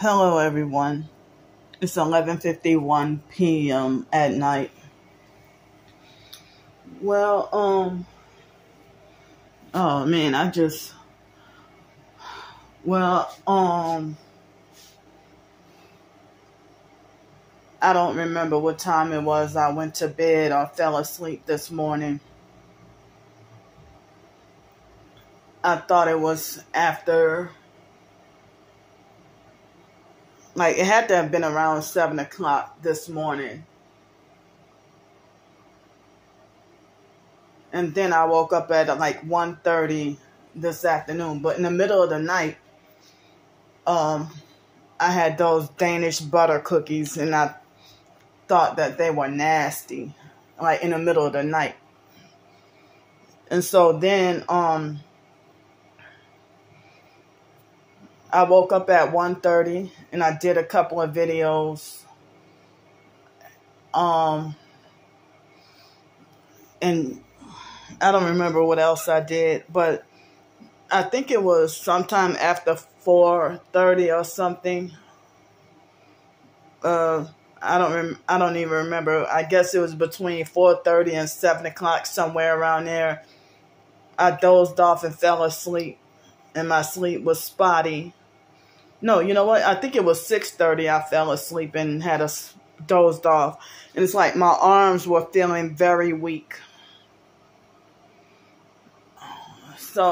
Hello everyone. It's 11:51 p.m. at night. Well, oh man, I don't remember what time it was. I went to bed or fell asleep this morning. I thought it was after, like, it had to have been around 7 o'clock this morning. And then I woke up at like 1:30 this afternoon. But in the middle of the night, I had those Danish butter cookies, and I thought that they were nasty, like in the middle of the night. And so then I woke up at 1:30 and I did a couple of videos. And I don't remember what else I did, but I think it was sometime after 4:30 or something. I don't even remember. I guess it was between 4:30 and 7 o'clock, somewhere around there. I dozed off and fell asleep, and my sleep was spotty. No, you know what? I think it was 6:30 I fell asleep and had dozed off. And it's like my arms were feeling very weak. So,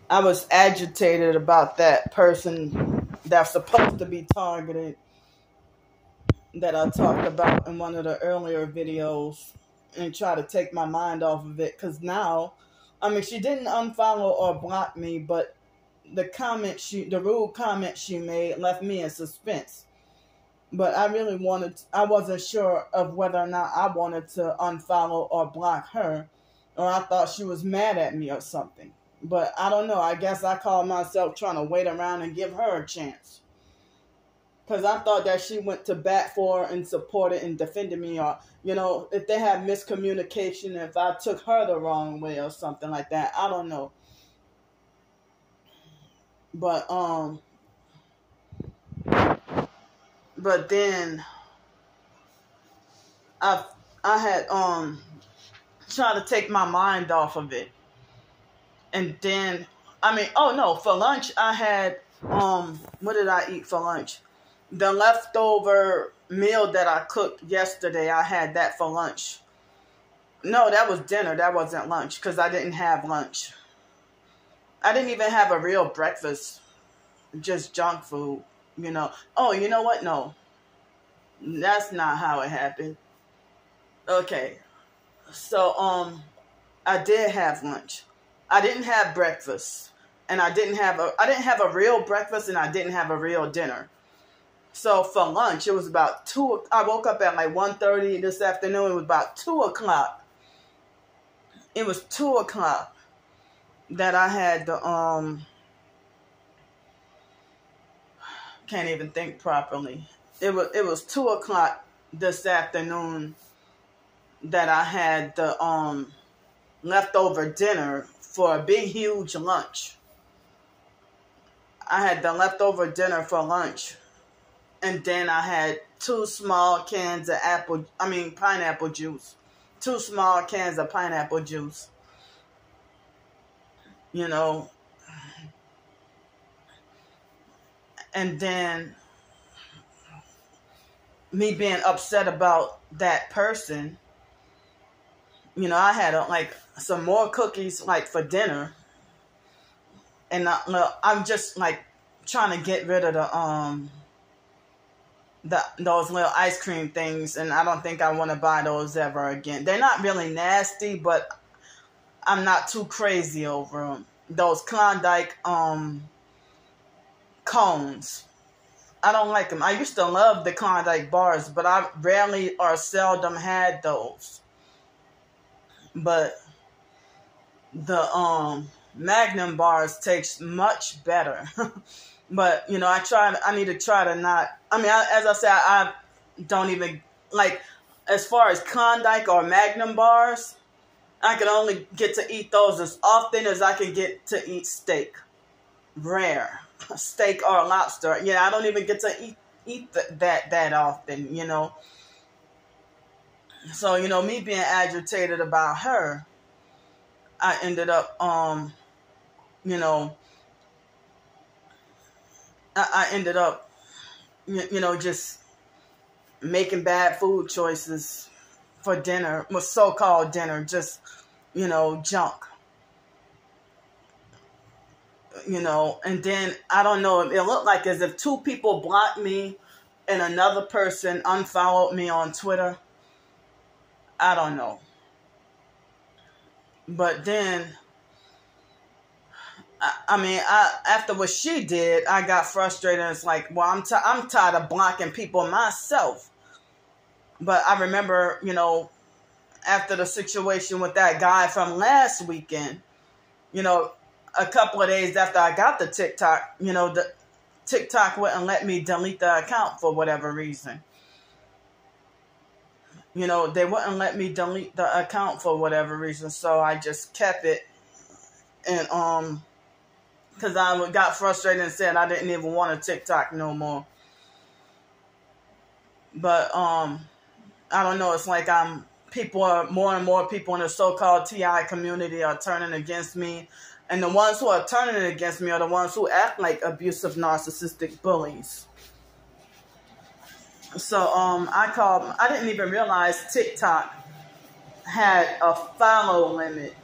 I was agitated about that person that's supposed to be targeted that I talked about in one of the earlier videos, and try to take my mind off of it. Because now, I mean, she didn't unfollow or block me, but the rude comment she made left me in suspense. But I wasn't sure of whether or not I wanted to unfollow or block her, or I thought she was mad at me or something. But I don't know. I guess I called myself trying to wait around and give her a chance. Because I thought that she went to bat for and supported and defended me, or, if they had miscommunication, if I took her the wrong way or something like that. I don't know. But then I had tried to take my mind off of it. And then for lunch I had what did I eat for lunch? The leftover meal that I cooked yesterday, I had that for lunch. No, that was dinner. That wasn't lunch, because I didn't have lunch. I didn't even have a real breakfast. Just junk food, Oh, you know what? No. That's not how it happened. Okay. So, I did have lunch. I didn't have breakfast. And I didn't have a real breakfast, and I didn't have a real dinner. So for lunch, it was about 2. I woke up at like 1:30 this afternoon. It was about 2 o'clock. It was 2 o'clock that I had the can't even think properly. It was 2 o'clock this afternoon that I had the leftover dinner for a big huge lunch. I had the leftover dinner for lunch. And then I had 2 small cans of pineapple juice. 2 small cans of pineapple juice. And then me being upset about that person, I had some more cookies for dinner. And I'm just trying to get rid of those little ice cream things, and I don't think I want to buy those ever again. They're not really nasty, but I'm not too crazy over them. Those Klondike cones, I don't like them. I used to love the Klondike bars, but I rarely or seldom had those. But the Magnum bars taste much better. But, I need to try to not, as I said, I don't even, as far as Klondike or Magnum bars, I can only get to eat those as often as I can get to eat steak. rare. Steak or lobster. Yeah, I don't even get to eat that often, you know. So, you know, me being agitated about her, I ended up, you know, I ended up, you know, just making bad food choices for dinner, well, so-called dinner, just, you know, junk. You know, and then I don't know, it looked like as if two people blocked me and another person unfollowed me on Twitter. I don't know. But then, I mean, after what she did, I got frustrated. And it's like, well, I'm tired of blocking people myself. But I remember, you know, after the situation with that guy from last weekend, you know, a couple of days after I got the TikTok, you know, the TikTok wouldn't let me delete the account for whatever reason. You know, they wouldn't let me delete the account for whatever reason, so I just kept it. And because I got frustrated and said I didn't even want a TikTok no more. But I don't know. It's like more and more people in the so-called TI community are turning against me, and the ones who are turning against me are the ones who act like abusive, narcissistic bullies. So I didn't even realize TikTok had a follow limit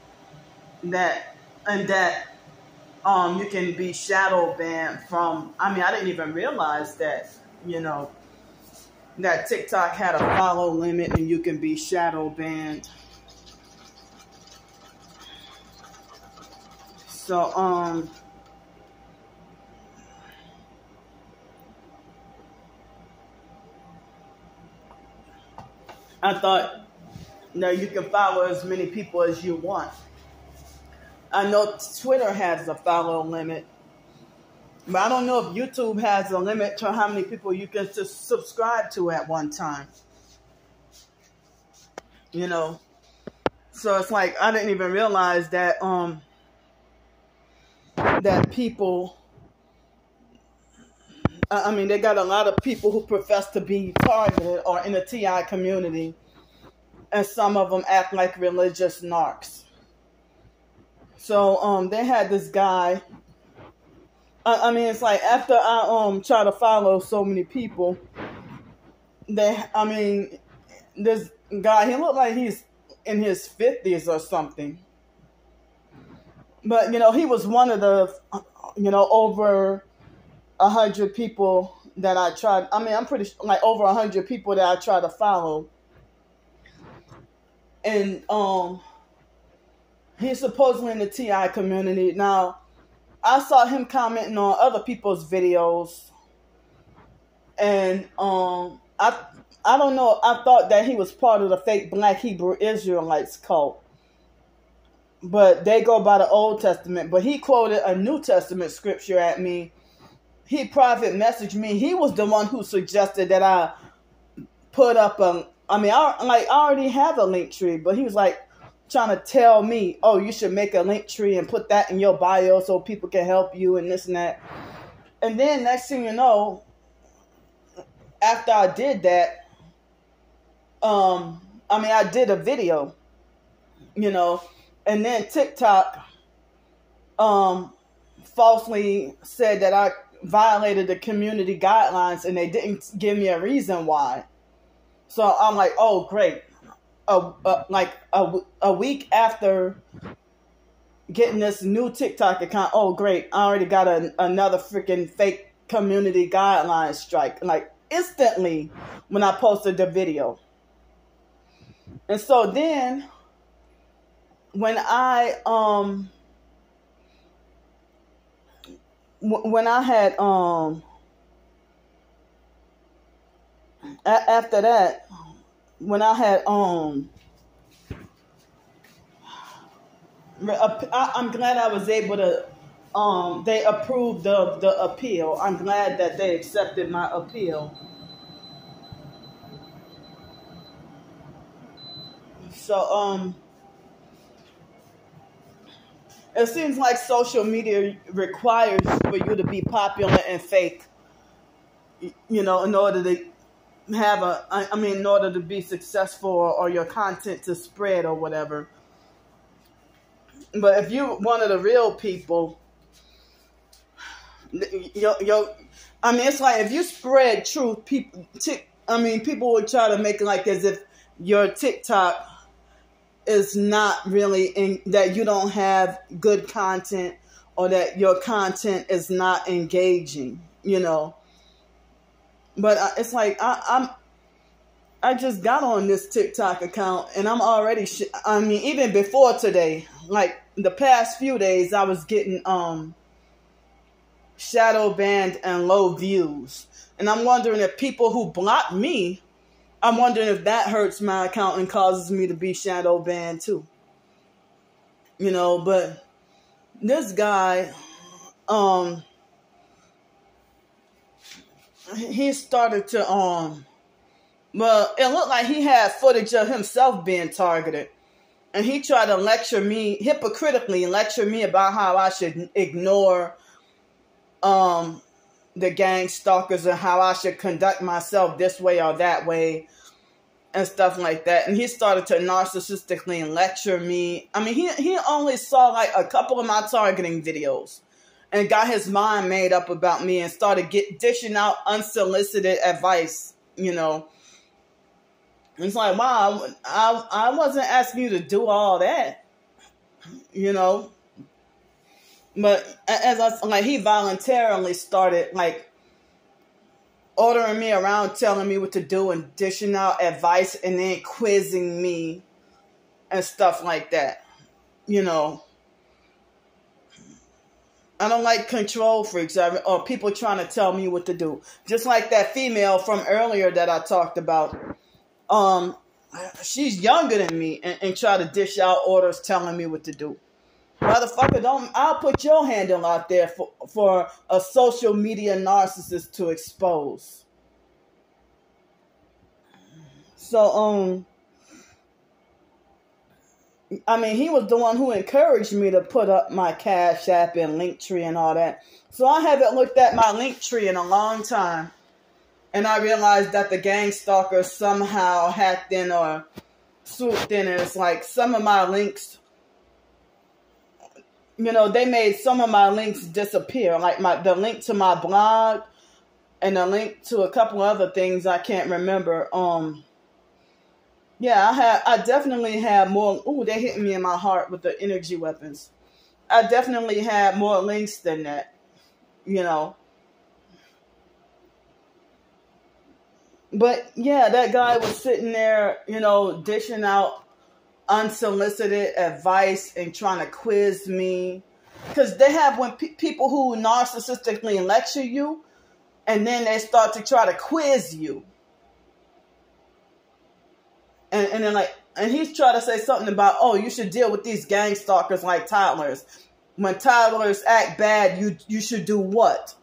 that you can be shadow banned from. I mean, I didn't even realize that, you know, that TikTok had a follow limit and you can be shadow banned. So I thought, no, you can follow as many people as you want. I know Twitter has a follow limit, but I don't know if YouTube has a limit to how many people you can subscribe to at one time. You know, so it's like I didn't even realize that that people. I mean, they got a lot of people who profess to be targeted or in the TI community, and some of them act like religious narcs. So they had this guy. I mean, it's like after I try to follow so many people, this guy, he looked like he's in his 50s or something. But, you know, he was one of the, you know, over 100 people that I tried. I mean, I'm pretty sure, like over 100 people that I try to follow. And he's supposedly in the TI community. Now, I saw him commenting on other people's videos. And I don't know. I thought that he was part of the fake Black Hebrew Israelites cult. But they go by the Old Testament. But he quoted a New Testament scripture at me. He private messaged me. He was the one who suggested that I put up I already have a link tree. But he was like trying to tell me, oh, you should make a link tree and put that in your bio so people can help you and this and that. And then next thing you know, after I did that, I did a video, you know, and then TikTok falsely said that I violated the community guidelines and they didn't give me a reason why. So I'm like, oh, great. A week after getting this new TikTok account, oh, great. I already got another freaking fake community guidelines strike. Like, instantly when I posted the video. And so then when I had after that, when I had I'm glad I was able to they approved the appeal. I'm glad that they accepted my appeal. So It seems like social media requires for you to be popular and fake, in order to in order to be successful or your content to spread or whatever. But if you're one of the real people, it's like if you spread truth, people would try to make it like as if your TikTok is not really that you don't have good content or that your content is not engaging, But it's like I just got on this TikTok account and I'm already, even before today, like the past few days, I was getting shadow banned and low views. And I'm wondering if people who block me, I'm wondering if that hurts my account and causes me to be shadow banned too. But this guy, he started to, well, it looked like he had footage of himself being targeted. And he tried to hypocritically lecture me about how I should ignore the gang stalkers and how I should conduct myself this way or that way and stuff like that. And he started to narcissistically lecture me. He only saw like a couple of my targeting videos and got his mind made up about me and started dishing out unsolicited advice, It's like, wow, I wasn't asking you to do all that, But he voluntarily started like ordering me around, telling me what to do and dishing out advice and then quizzing me and stuff like that. I don't like control freaks or people trying to tell me what to do. Just like that female from earlier that I talked about. She's younger than me and try to dish out orders telling me what to do. Motherfucker, I'll put your handle out there for a social media narcissist to expose. So, he was the one who encouraged me to put up my Cash App and Linktree and all that. So I haven't looked at my Linktree in a long time. And I realized that the gang stalkers somehow hacked in or swooped in. And it's like some of my links, they made some of my links disappear. Like the link to my blog and the link to a couple other things I can't remember. I definitely had more. Ooh, they're hitting me in my heart with the energy weapons. I definitely had more links than that, But yeah, that guy was sitting there, dishing out unsolicited advice and trying to quiz me. Because they have when people who narcissistically lecture you and then they start to try to quiz you. And then and he's trying to say something about, oh, you should deal with these gang stalkers like toddlers. When toddlers act bad, you should do what?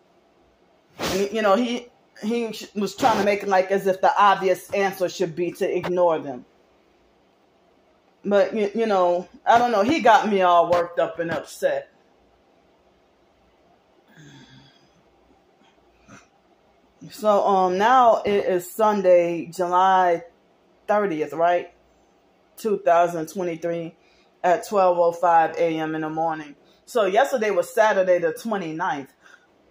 And, he was trying to make it like as if the obvious answer should be to ignore them. But, I don't know. He got me all worked up and upset. So, now it is Sunday, July 30th, right? 2023 at 12:05 a.m. in the morning. So, yesterday was Saturday the 29th.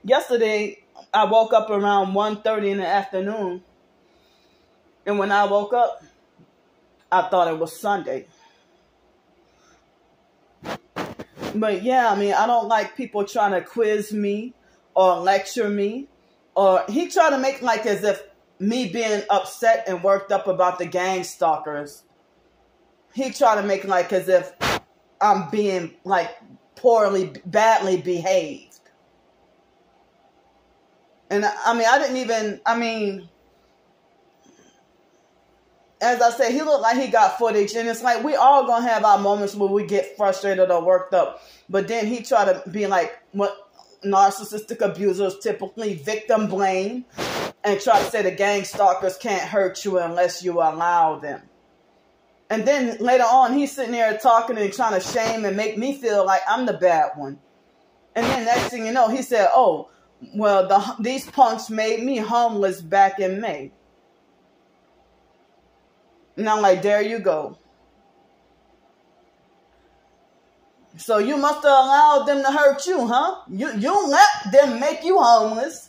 Yesterday, I woke up around 1:30 in the afternoon. And when I woke up, I thought it was Sunday. But yeah, I don't like people trying to quiz me or lecture me. Or he tried to make like as if me being upset and worked up about the gang stalkers. He tried to make like as if I'm being like badly behaved. And as I said, he looked like he got footage. And it's like, we all going to have our moments where we get frustrated or worked up. But then he tried to be like what narcissistic abusers typically victim blame and try to say the gang stalkers can't hurt you unless you allow them. And then later on, he's sitting there talking and trying to shame and make me feel like I'm the bad one. And then next thing you know, he said, oh, well, these punks made me homeless back in May. And I'm like, there you go. So you must have allowed them to hurt you, huh? You let them make you homeless.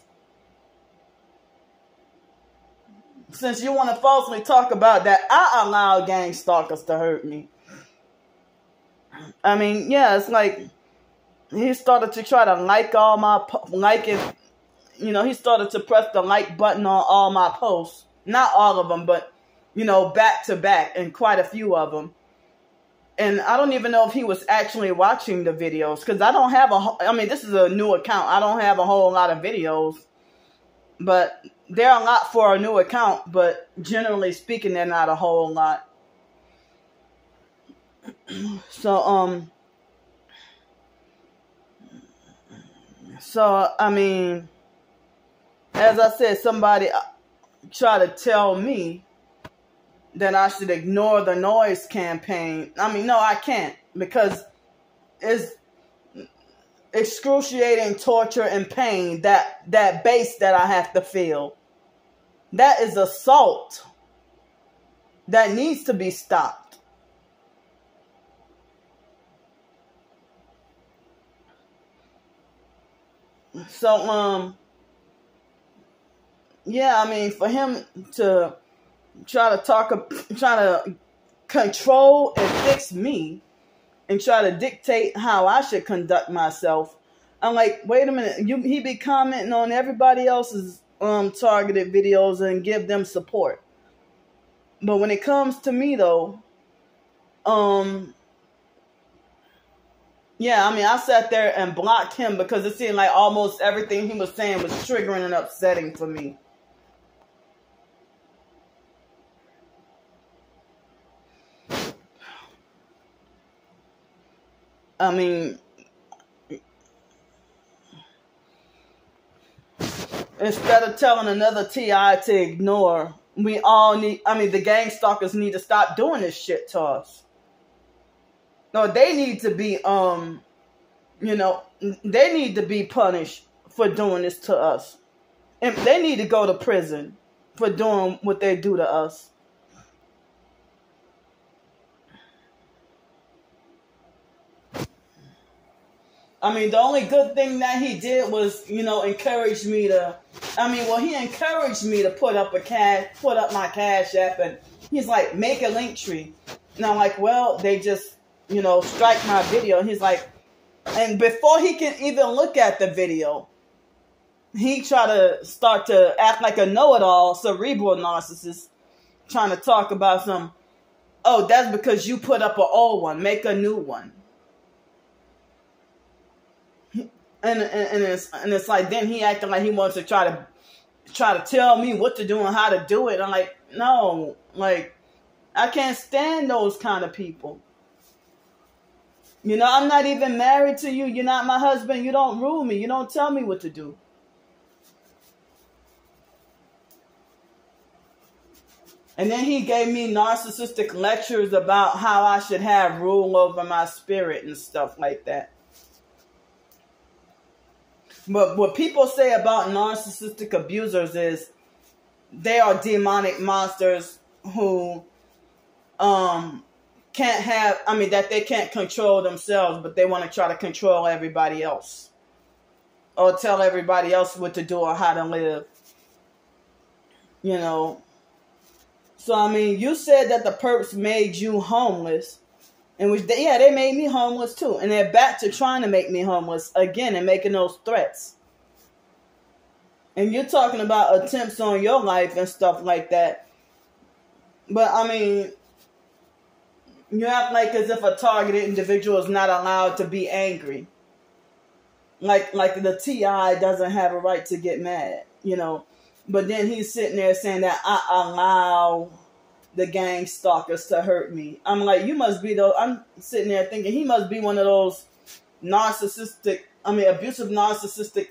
Since you want to falsely talk about that, I allow gang stalkers to hurt me. I mean, yeah, it's like he started to try to like all my, he started to press the like button on all my posts. Not all of them, but, back to back, and quite a few of them. And I don't even know if he was actually watching the videos, because I don't have this is a new account. I don't have a whole lot of videos, but they're a lot for a new account, but generally speaking, they're not a whole lot. So, I mean, as I said, somebody tried to tell me that I should ignore the noise campaign. I mean, no, I can't, because it's excruciating torture and pain, that base that I have to feel. That is assault. That needs to be stopped. So, yeah, I mean, for him to try to control and fix me and try to dictate how I should conduct myself. I'm like, wait a minute, he be commenting on everybody else's targeted videos and give them support. But when it comes to me though, yeah, I mean, I sat there and blocked him because it seemed like almost everything he was saying was triggering and upsetting for me. I mean, instead of telling another TI to ignore, we all need, the gang stalkers need to stop doing this shit to us. No, they need to be, they need to be punished for doing this to us. And they need to go to prison for doing what they do to us. I mean, the only good thing that he did was, encourage me to, he encouraged me to put up my Cash App, and he's like, make a link tree. And I'm like, well, they just, strike my video. And he's like, and before he can even look at the video, he tried to start to act like a know-it-all, cerebral narcissist, trying to talk about oh, that's because you put up an old one, make a new one. And it's like, then he acting like he wants to try to tell me what to do and how to do it. I'm like, no, like, I can't stand those kind of people. I'm not even married to you. You're not my husband. You don't rule me. You don't tell me what to do. And then he gave me narcissistic lectures about how I should have rule over my spirit and stuff like that. But what people say about narcissistic abusers is they are demonic monsters who can't have, that they can't control themselves, but they want to try to control everybody else. Or tell everybody else what to do or how to live. So, you said that the perps made you homeless. And they made me homeless too. And they're back to trying to make me homeless again and making those threats. And you're talking about attempts on your life and stuff like that. But you act like as if a targeted individual is not allowed to be angry. Like the TI doesn't have a right to get mad, But then he's sitting there saying that I allow the gang stalkers to hurt me. I'm like, I'm sitting there thinking he must be one of those abusive narcissistic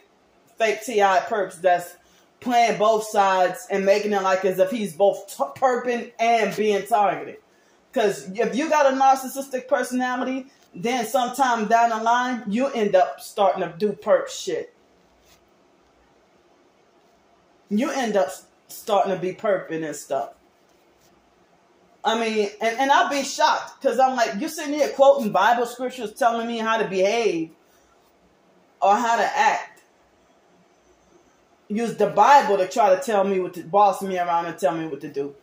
fake TI perps that's playing both sides and making it like as if he's both perping and being targeted. Because if you got a narcissistic personality, then sometime down the line, you end up starting to do perp shit. You end up starting to be perping and stuff. I mean, and I'll be shocked because I'm like, you sitting here quoting Bible scriptures telling me how to behave or how to act. Use the Bible to try to tell me what to, boss me around and tell me what to do.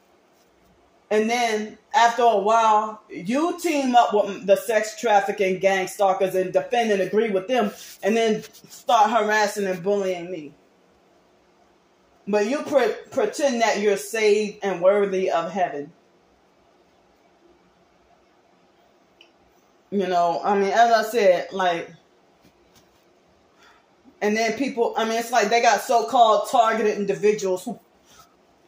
And then after a while, you team up with the sex trafficking gang stalkers and defend and agree with them, and then start harassing and bullying me. But you pretend that you're saved and worthy of heaven. You know, I mean, as I said, like, and then people, I mean, it's like they got so-called targeted individuals who,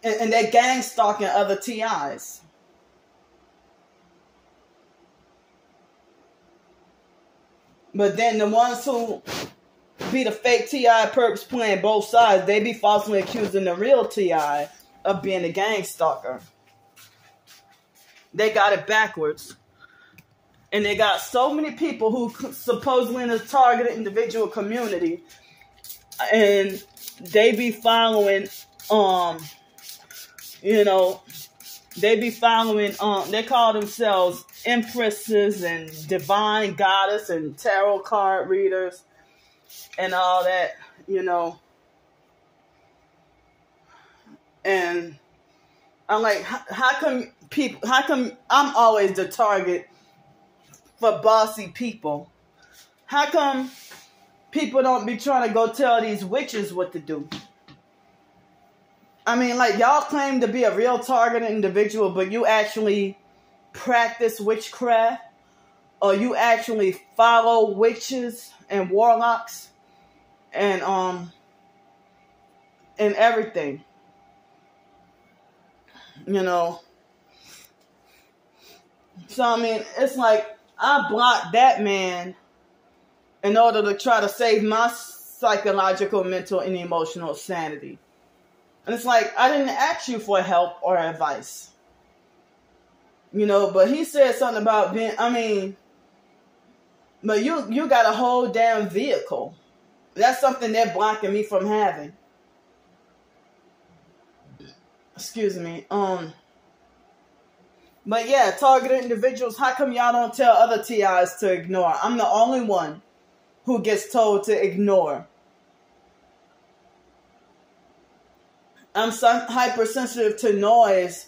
and they're gang stalking other TIs. But then the ones who be the fake TI perps playing both sides, they be falsely accusing the real TI of being a gang stalker. They got it backwards. And they got so many people who supposedly in the targeted individual community, and they be following, you know, they be following, they call themselves empresses and divine goddess and tarot card readers and all that, you know. And I'm like, how come I'm always the target for bossy people? How come people don't be trying to go tell these witches what to do? I mean, like, y'all claim to be a real targeted individual, but you actually practice witchcraft, or you actually follow witches and warlocks and everything. You know. So I mean, it's like I blocked that man in order to try to save my psychological, mental, and emotional sanity. And it's like, I didn't ask you for help or advice. You know, but he said something about being, I mean, but you got a whole damn vehicle. That's something they're blocking me from having. Excuse me. But yeah, targeted individuals, how come y'all don't tell other TIs to ignore? I'm the only one who gets told to ignore. I'm hypersensitive to noise.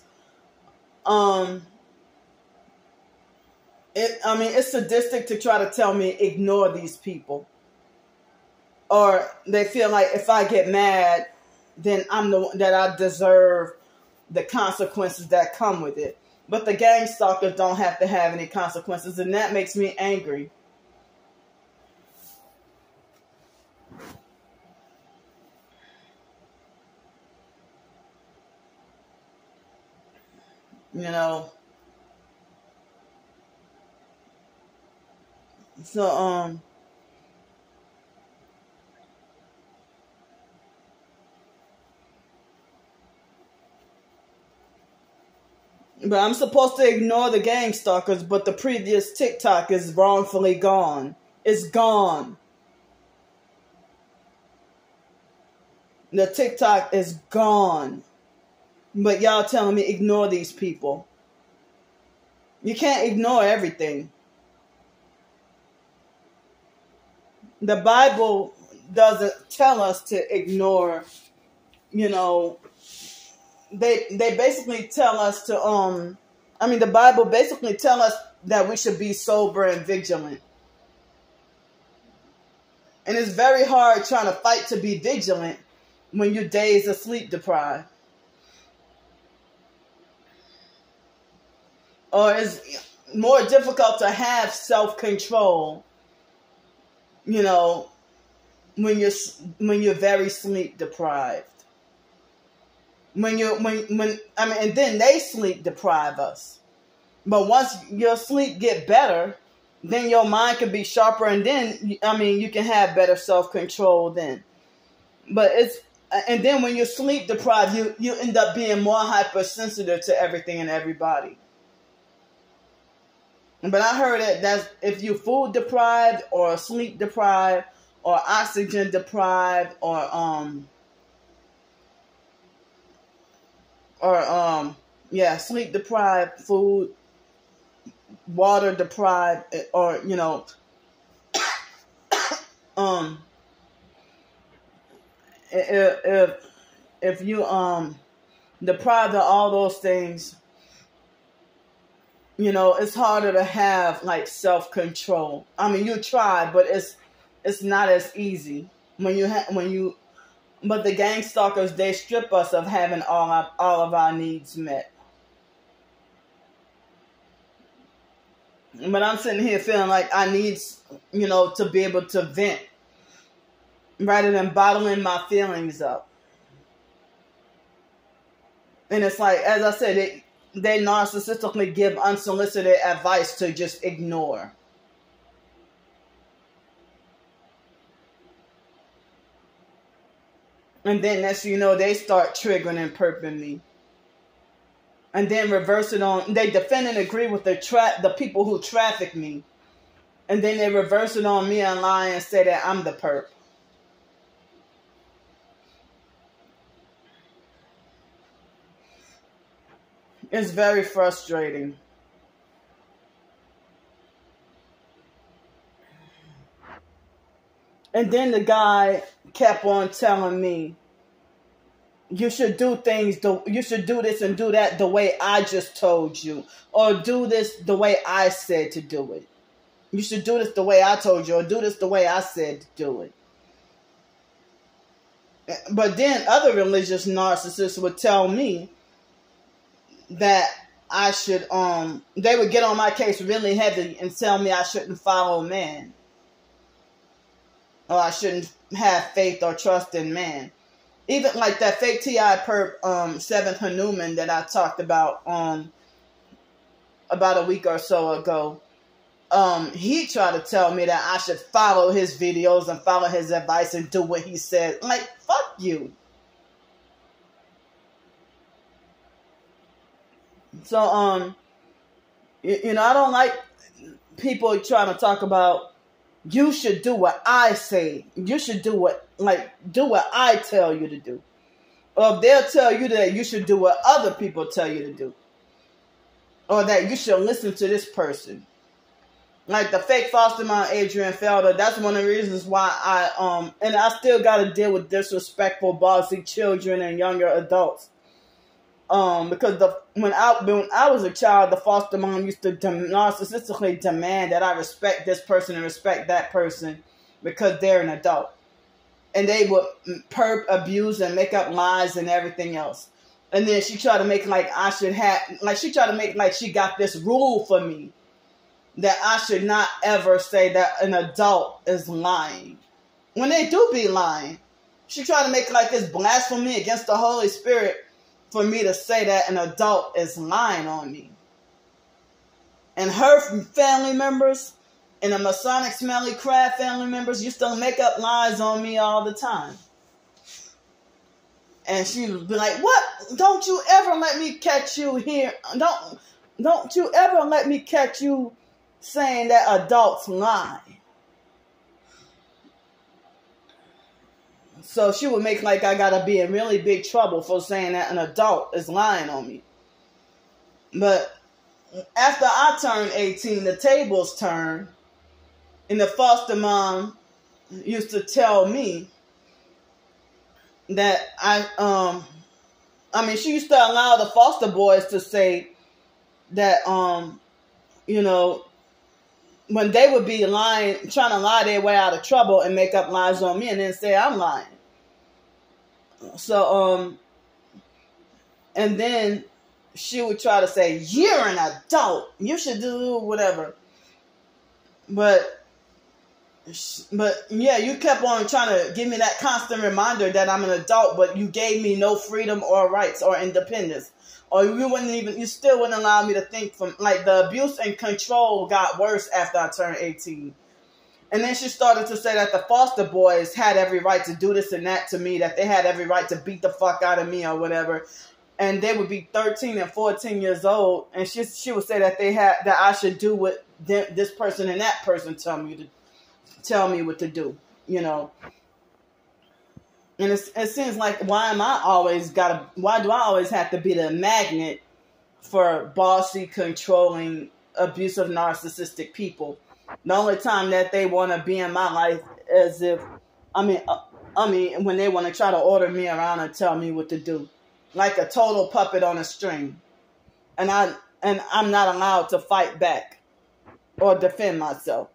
It's sadistic to try to tell me ignore these people. Or they feel like if I get mad, then that I deserve the consequences that come with it. But the gang stalkers don't have to have any consequences, and that makes me angry. You know. So, but I'm supposed to ignore the gang stalkers, but the previous TikTok is wrongfully gone. It's gone. The TikTok is gone. But y'all telling me ignore these people. You can't ignore everything. The Bible doesn't tell us to ignore, you know. They basically tell us to, the Bible basically tell us that we should be sober and vigilant. And it's very hard trying to fight to be vigilant when your days are sleep deprived. Or it's more difficult to have self-control, you know, when you're very sleep deprived. And then they sleep deprive us. But once your sleep get better, then your mind can be sharper, and then, you can have better self-control then. And then when you're sleep deprived, you end up being more hypersensitive to everything and everybody. But I heard that's if you food deprived or sleep deprived or oxygen deprived or sleep deprived, food, water deprived, or if you deprived of all those things, it's harder to have like self-control. I mean, you try, but it's not as easy but the gang stalkers, they strip us of having all of our needs met. But I'm sitting here feeling like I need, to be able to vent rather than bottling my feelings up. And it's like, as I said, they narcissistically give unsolicited advice to just ignore. And then next you know, they start triggering and perping me. And then reverse it on, they defend and agree with the people who traffic me. And then they reverse it on me and lie and say that I'm the perp. It's very frustrating. And then the guy kept on telling me, you should do things, you should do this and do that the way I just told you. Or do this the way I said to do it. You should do this the way I told you, or do this the way I said to do it. But then other religious narcissists would tell me that I should, they would get on my case really heavy and tell me I shouldn't follow man. Or I shouldn't have faith or trust in man. Even like that fake T.I. perp, Seventh Hanuman that I talked about a week or so ago. He tried to tell me that I should follow his videos and follow his advice and do what he said. Like, fuck you. So, I don't like people trying to talk about, you should do what I say. You should do what I tell you to do. Or if they'll tell you that you should do what other people tell you to do. Or that you should listen to this person. Like the fake foster mom, Adrian Felder, that's one of the reasons why and I still got to deal with disrespectful, bossy children and younger adults. Because when I was a child, the foster mom used to narcissistically demand that I respect this person and respect that person because they're an adult. And they would perp, abuse, and make up lies and everything else. And then she tried to make she tried to make like she got this rule for me that I should not ever say that an adult is lying. When they do be lying, she tried to make like this blasphemy against the Holy Spirit for me to say that an adult is lying on me. And her family members and the Masonic Smelly Crab family members used to make up lies on me all the time. And she would be like, what? Don't you ever let me catch you here. Don't you ever let me catch you saying that adults lie. So she would make like I gotta be in really big trouble for saying that an adult is lying on me. But after I turned 18, the tables turned, and the foster mom used to tell me that she used to allow the foster boys to say that, when they would be lying, trying to lie their way out of trouble and make up lies on me and then say I'm lying. So, and then she would try to say, you're an adult. You should do whatever. But yeah, you kept on trying to give me that constant reminder that I'm an adult, but you gave me no freedom or rights or independence. Or you still wouldn't allow me to think from, like, the abuse and control got worse after I turned 18. And then she started to say that the foster boys had every right to do this and that to me, that they had every right to beat the fuck out of me or whatever. and they would be 13 and 14 years old, and she would say that I should do what this person and that person tell me what to do, you know. And it seems like, why do I always have to be the magnet for bossy, controlling, abusive, narcissistic people? The only time that they want to be in my life is if, when they want to try to order me around and tell me what to do, like a total puppet on a string, and I'm not allowed to fight back or defend myself.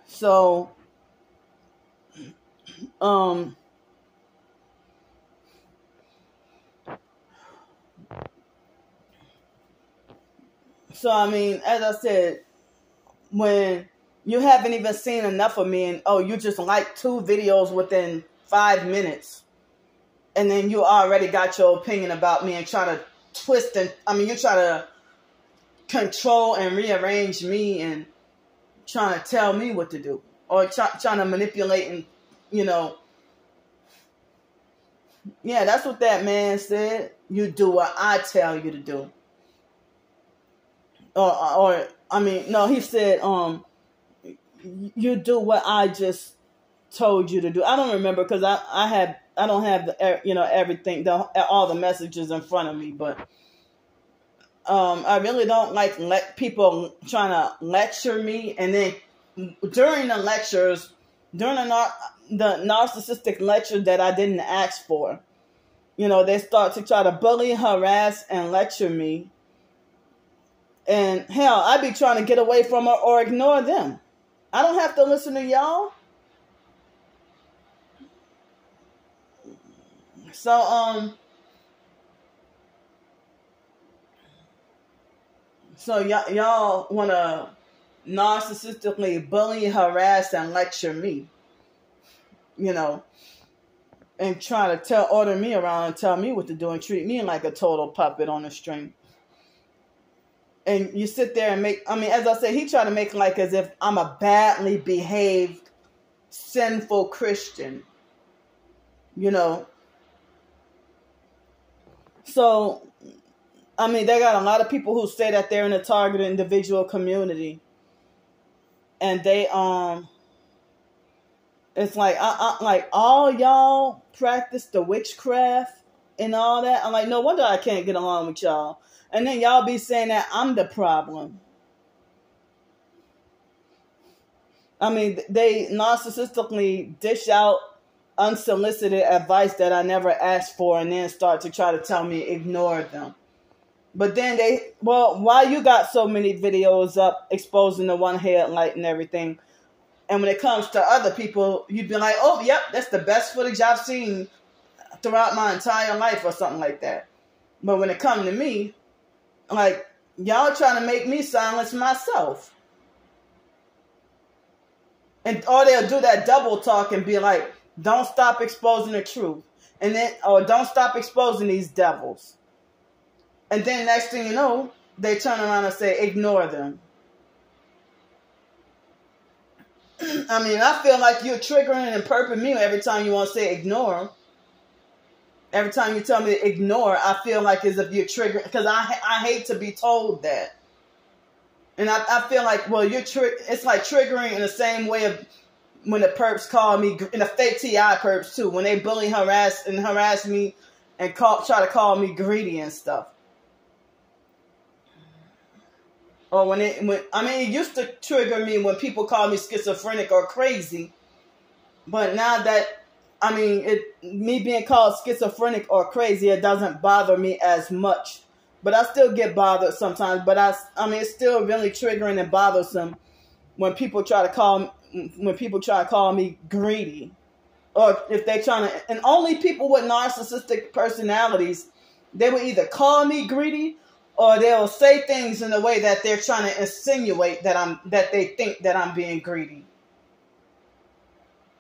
So, So, I mean, as I said, when you haven't even seen enough of me and, you just like 2 videos within 5 minutes, and then you already got your opinion about me and try to you try to control and rearrange me and trying to tell me what to do, or trying to manipulate and, yeah, that's what that man said. You do what I tell you to do. No, he said, you do what I just told you to do. I don't remember, because I don't have everything, all the messages in front of me, but I really don't like let people trying to lecture me, and then during the lectures, during the narcissistic lecture that I didn't ask for, they start to try to bully, harass, and lecture me. And hell, I be trying to get away from her or ignore them. I don't have to listen to y'all. So y'all want to narcissistically bully, harass, and lecture me, and try to order me around and tell me what to do and treat me like a total puppet on a string. And you sit there and as I said, he tried to make like as if I'm a badly behaved, sinful Christian, So, they got a lot of people who say that they're in the targeted individual community, and they it's like like all y'all practice the witchcraft and all that. I'm like, no wonder I can't get along with y'all. And then y'all be saying that I'm the problem. They narcissistically dish out unsolicited advice that I never asked for, and then start to try to tell me ignore them. But then why you got so many videos up exposing the one headlight and everything? And when it comes to other people, you'd be like, oh, yep, that's the best footage I've seen throughout my entire life, or something like that. But when it comes to me, like, y'all trying to make me silence myself. Or they'll do that double talk and be like, don't stop exposing the truth. And then, or don't stop exposing these devils. And then next thing you know, they turn around and say, ignore them. I feel like you're triggering and perping me every time you want to say ignore. Every time you tell me to ignore, I feel like as if you're triggering, because I hate to be told that. And I feel like, well, it's like triggering in the same way of when the perps call me, and the fake TI perps too, when they bully, harass me and try to call me greedy and stuff. Or it used to trigger me when people call me schizophrenic or crazy. But now that, me being called schizophrenic or crazy, it doesn't bother me as much. But I still get bothered sometimes. But it's still really triggering and bothersome when people try to call me greedy, or if they're trying to. And only people with narcissistic personalities, they will either call me greedy, or they'll say things in a way that they're trying to insinuate that they think that I'm being greedy.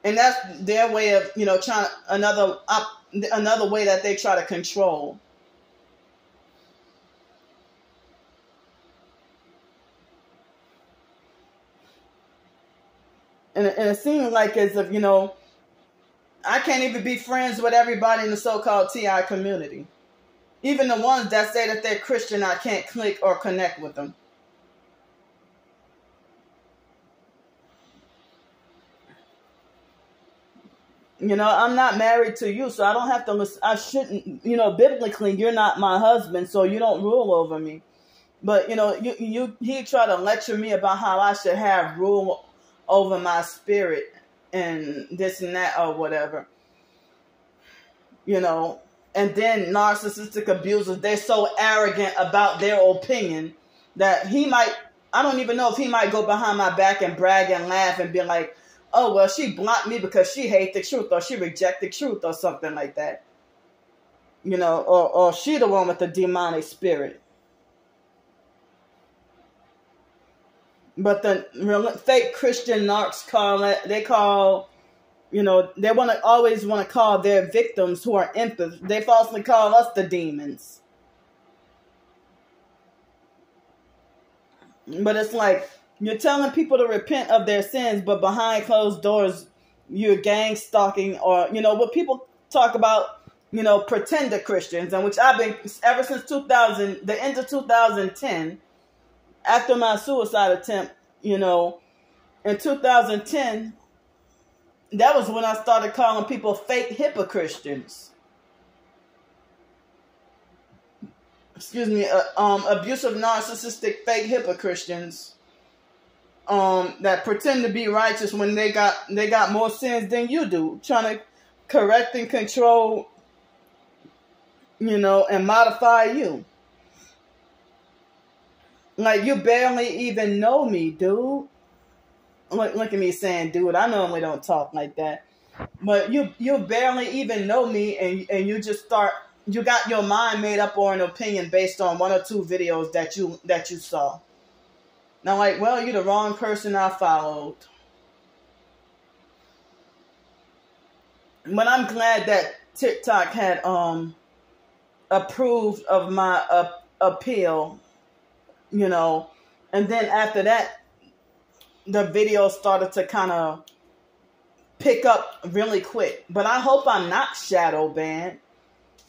And that's their way of, trying another way that they try to control. And it seems like as if, I can't even be friends with everybody in the so-called TI community. Even the ones that say that they're Christian, I can't click or connect with them. You know, I'm not married to you, so I don't have to listen. I shouldn't, you know, biblically, you're not my husband, so you don't rule over me. But, you know, he tried to lecture me about how I should have rule over my spirit and this and that or whatever. You know, and then narcissistic abusers, they're so arrogant about their opinion that I don't even know if he might go behind my back and brag and laugh and be like, oh, well, she blocked me because she hates the truth or she rejected truth or something like that. You know, or she the one with the demonic spirit. But the real fake Christian narcs you know, they always want to call their victims who are empaths. They falsely call us the demons. But it's like, you're telling people to repent of their sins, but behind closed doors, you're gang stalking, or, you know, what people talk about, you know, pretender Christians, and which I've been, ever since the end of 2010, after my suicide attempt, you know, in 2010, that was when I started calling people fake hypocristians. Excuse me, abusive, narcissistic, fake hypocristians. That pretend to be righteous when they got more sins than you do, trying to correct and control, you know, and modify you. Like, you barely even know me, dude. Look at me saying, dude, I normally don't talk like that. But you barely even know me, and you just you got your mind made up or an opinion based on one or two videos that you saw. Now, like, well, you're the wrong person I followed. But I'm glad that TikTok had approved of my appeal, you know. And then after that, the video started to kind of pick up really quick. But I hope I'm not shadow banned.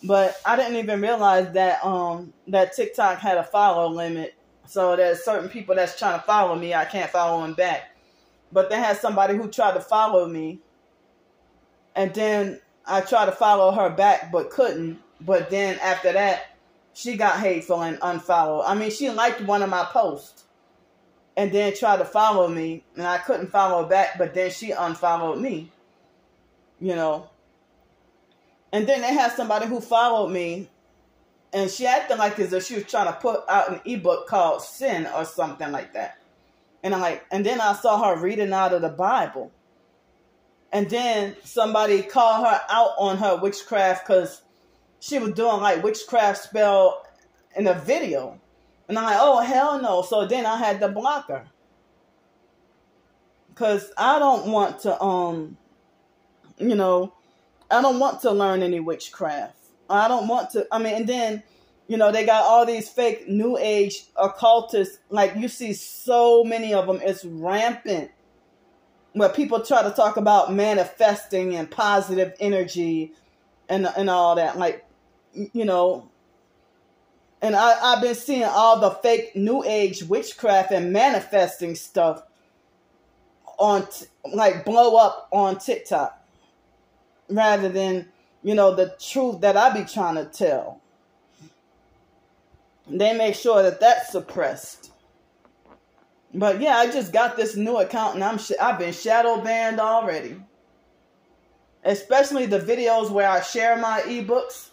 But I didn't even realize that that TikTok had a follow limit. So there's certain people that's trying to follow me, I can't follow them back. But they had somebody who tried to follow me. And then I tried to follow her back but couldn't. But then after that, she got hateful and unfollowed. I mean, she liked one of my posts. And then tried to follow me. And I couldn't follow back. But then she unfollowed me. You know. And then they had somebody who followed me. And she acted like as if she was trying to put out an ebook called Sin or something like that. And and then I saw her reading out of the Bible. And then somebody called her out on her witchcraft because she was doing like witchcraft spell in a video. And I'm like, oh, hell no. So then I had to block her. Because I don't want to, you know, I don't want to learn any witchcraft. I don't want to, and then, you know, they got all these fake new age occultists. Like, you see so many of them. It's rampant. Where people try to talk about manifesting and positive energy and all that. Like, you know, and I've been seeing all the fake new age witchcraft and manifesting stuff blow up on TikTok. Rather than, you know, the truth that I be trying to tell. They make sure that that's suppressed. But yeah, I just got this new account and I've been shadow banned already. Especially the videos where I share my ebooks.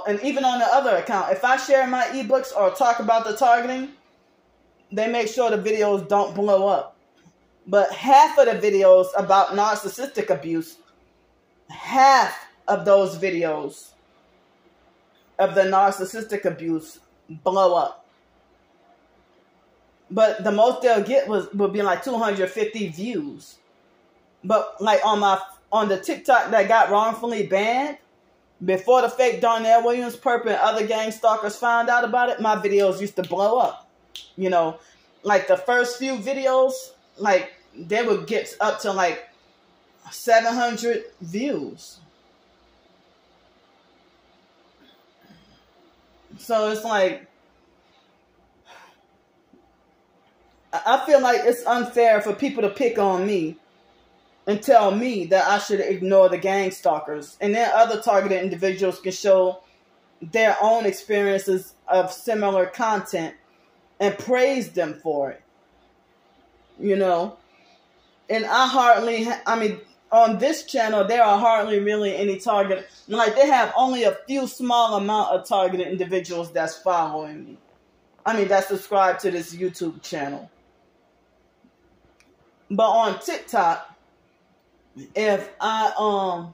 And even on the other account, if I share my ebooks or talk about the targeting, they make sure the videos don't blow up. But half of the videos about narcissistic abuse, half of those videos of the narcissistic abuse blow up. But the most they'll get will be like 250 views. But like on the TikTok that got wrongfully banned, before the fake Darnell Williams, Perp, and other gang stalkers found out about it, my videos used to blow up. You know, like the first few videos, like they would get up to like 700 views. So it's like, I feel like it's unfair for people to pick on me and tell me that I should ignore the gang stalkers. And then other targeted individuals can show their own experiences of similar content and praise them for it. You know? And on this channel, there are hardly really any target. Like, they have only a few small amount of targeted individuals that's following me. That's subscribed to this YouTube channel. But on TikTok, if I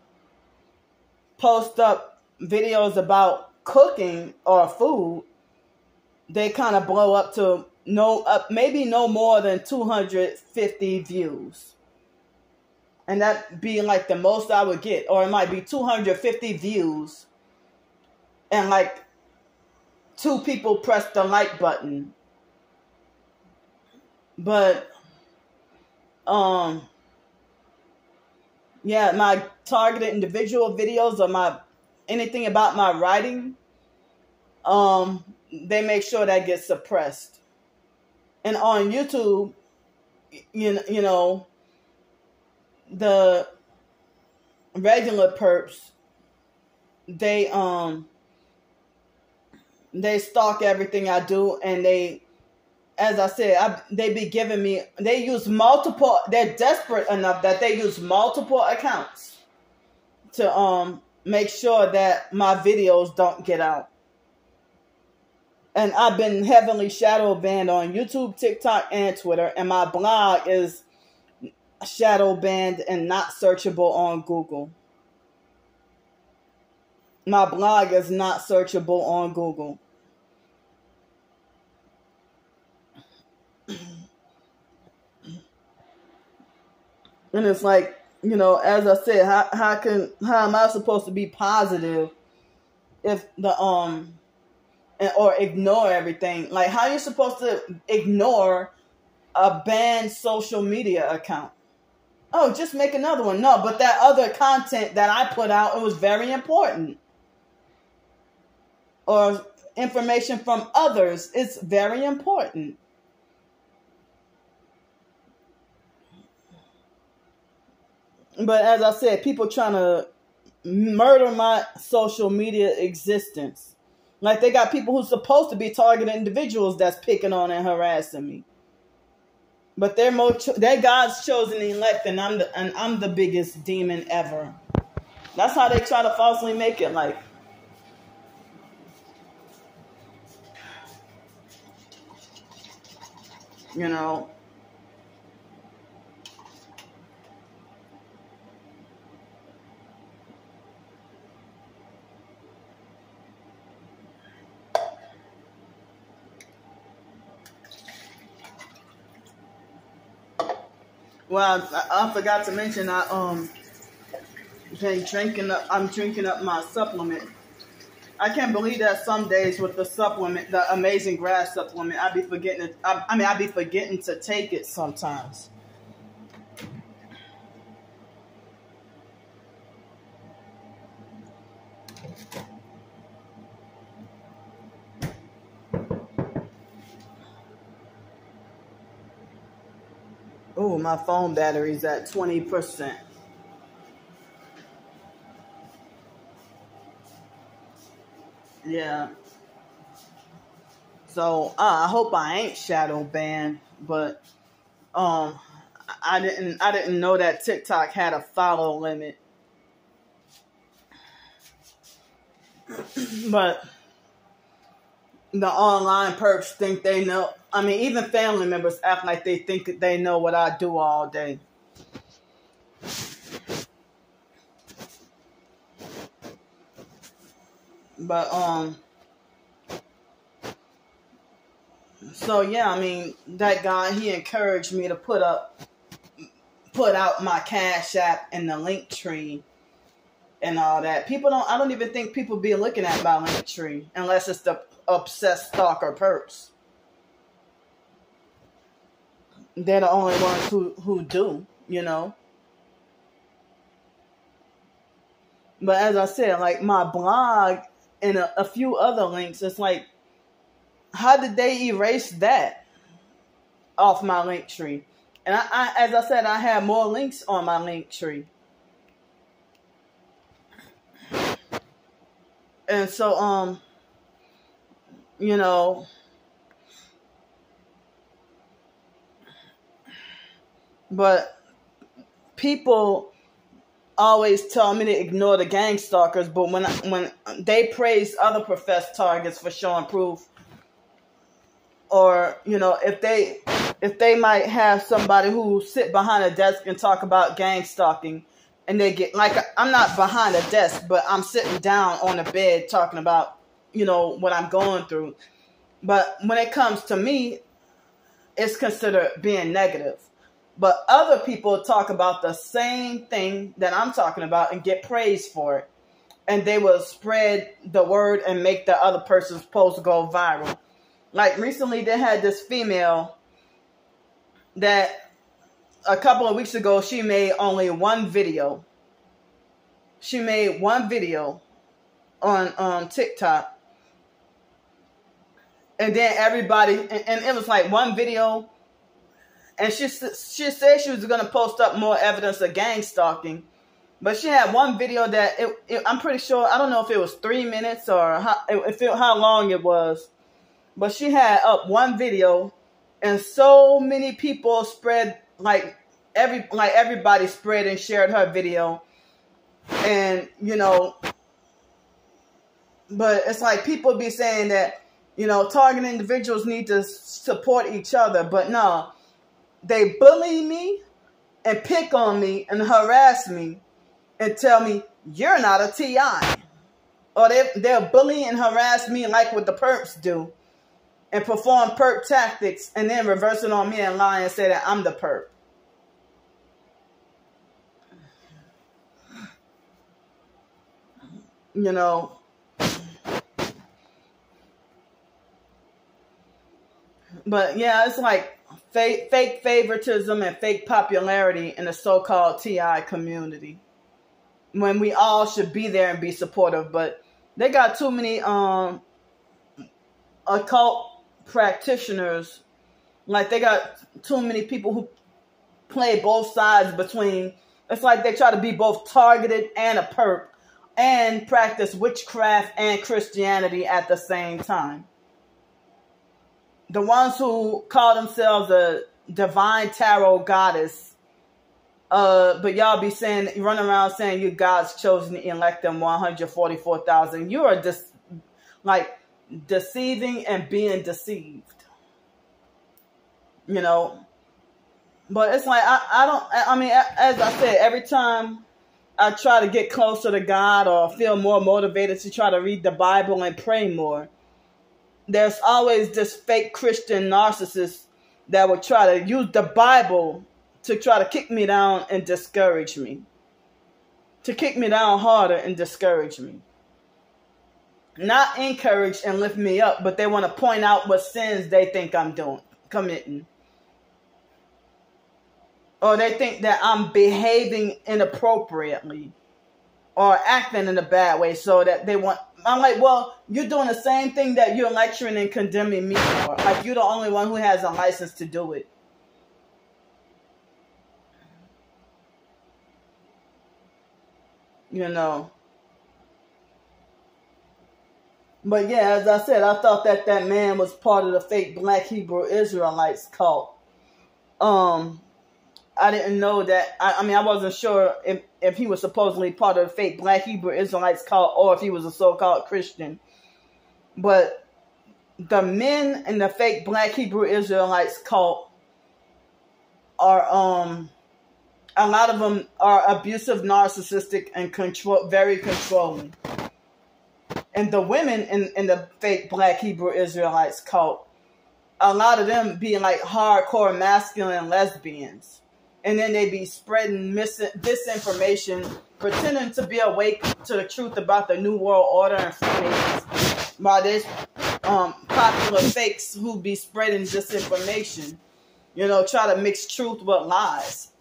post up videos about cooking or food, they kind of blow up to maybe no more than 250 views. And that be like the most I would get. Or it might be 250 views and like 2 people press the like button. But yeah, my targeted individual videos or anything about my writing, they make sure that gets suppressed. And on YouTube, you know, the regular perps, they stalk everything I do, and as I said, they be giving me, they're desperate enough that they use multiple accounts to make sure that my videos don't get out. And I've been heavily shadow banned on YouTube, TikTok, and Twitter, and my blog is shadow banned and not searchable on Google. My blog is not searchable on Google. And it's like, you know, as I said, how am I supposed to be positive if or ignore everything? Like, how are you supposed to ignore a banned social media account? Oh, just make another one. No, but that other content that I put out, it was very important. Or information from others, it's very important. But as I said, people trying to murder my social media existence. Like, they got people who's supposed to be targeted individuals that's picking on and harassing me. But they're God's chosen elect, and I'm the biggest demon ever. That's how they try to falsely make it. Like, you know. Well, I forgot to mention I'm drinking up my supplement. I can't believe that some days with the supplement, the Amazing Grass supplement, I'd be forgetting to take it sometimes. Oh, my phone battery's at 20%. Yeah. So I hope I ain't shadow banned, but I didn't know that TikTok had a follow limit. But the online perps think they know. I mean, even family members act like they think that they know what I do all day. But so yeah, I mean, that guy, he encouraged me to put out my Cash App in the link tree and all that. I don't even think people be looking at my link tree unless it's the obsessed stalker perps. They're the only ones who do, you know. But as I said, like my blog and a few other links, it's like, how did they erase that off my link tree? And I as I said, I have more links on my link tree. And so, you know, but people always tell me to ignore the gang stalkers, but when they praise other professed targets for showing proof, or you know, if they might have somebody who sit behind a desk and talk about gang stalking, and they get like, I'm not behind a desk, but I'm sitting down on a bed talking about, you know, what I'm going through. But when it comes to me, it's considered being negative. But other people talk about the same thing that I'm talking about and get praised for it. And they will spread the word and make the other person's post go viral. Like recently they had this female that a couple of weeks ago, she made only one video. She made one video on TikTok. And then everybody, and it was like one video. And she said she was going to post up more evidence of gang stalking. But she had one video that, I'm pretty sure, I don't know if it was 3 minutes or how long it was. But she had up one video. And so many people spread, everybody spread and shared her video. And, you know, but it's like people be saying that, you know, targeted individuals need to support each other. But no, they bully me and pick on me and harass me and tell me, you're not a TI. Or they'll bully and harass me like what the perps do. And perform perp tactics and then reverse it on me and lie and say that I'm the perp. You know. But yeah, it's like fake favoritism and fake popularity in the so-called TI community. When we all should be there and be supportive. But they got too many occult practitioners. Like they got too many people who play both sides between. It's like they try to be both targeted and a perp and practice witchcraft and Christianity at the same time. The ones who call themselves a divine tarot goddess, but y'all be saying, run around saying you God's chosen to elect them 144,000. You are just deceiving and being deceived. You know, but it's like, I mean, as I said, every time I try to get closer to God or feel more motivated to try to read the Bible and pray more, there's always this fake Christian narcissist that will try to use the Bible to try to kick me down and discourage me. To kick me down harder and discourage me. Not encourage and lift me up, but they want to point out what sins they think I'm committing. Or they think that I'm behaving inappropriately or acting in a bad way, so that they want... I'm like, well, you're doing the same thing that you're lecturing and condemning me for. Like, you're the only one who has a license to do it. You know. But yeah, as I said, I thought that man was part of the fake Black Hebrew Israelites cult. I didn't know that. I mean, I wasn't sure if he was supposedly part of the fake Black Hebrew Israelites cult or if he was a so-called Christian. But the men in the fake Black Hebrew Israelites cult are, a lot of them are abusive, narcissistic, and very controlling. And the women in the fake Black Hebrew Israelites cult, a lot of them being like hardcore masculine lesbians. And then they be spreading disinformation, pretending to be awake to the truth about the New World Order and Freemasons. While there's popular fakes who be spreading disinformation, you know, try to mix truth with lies.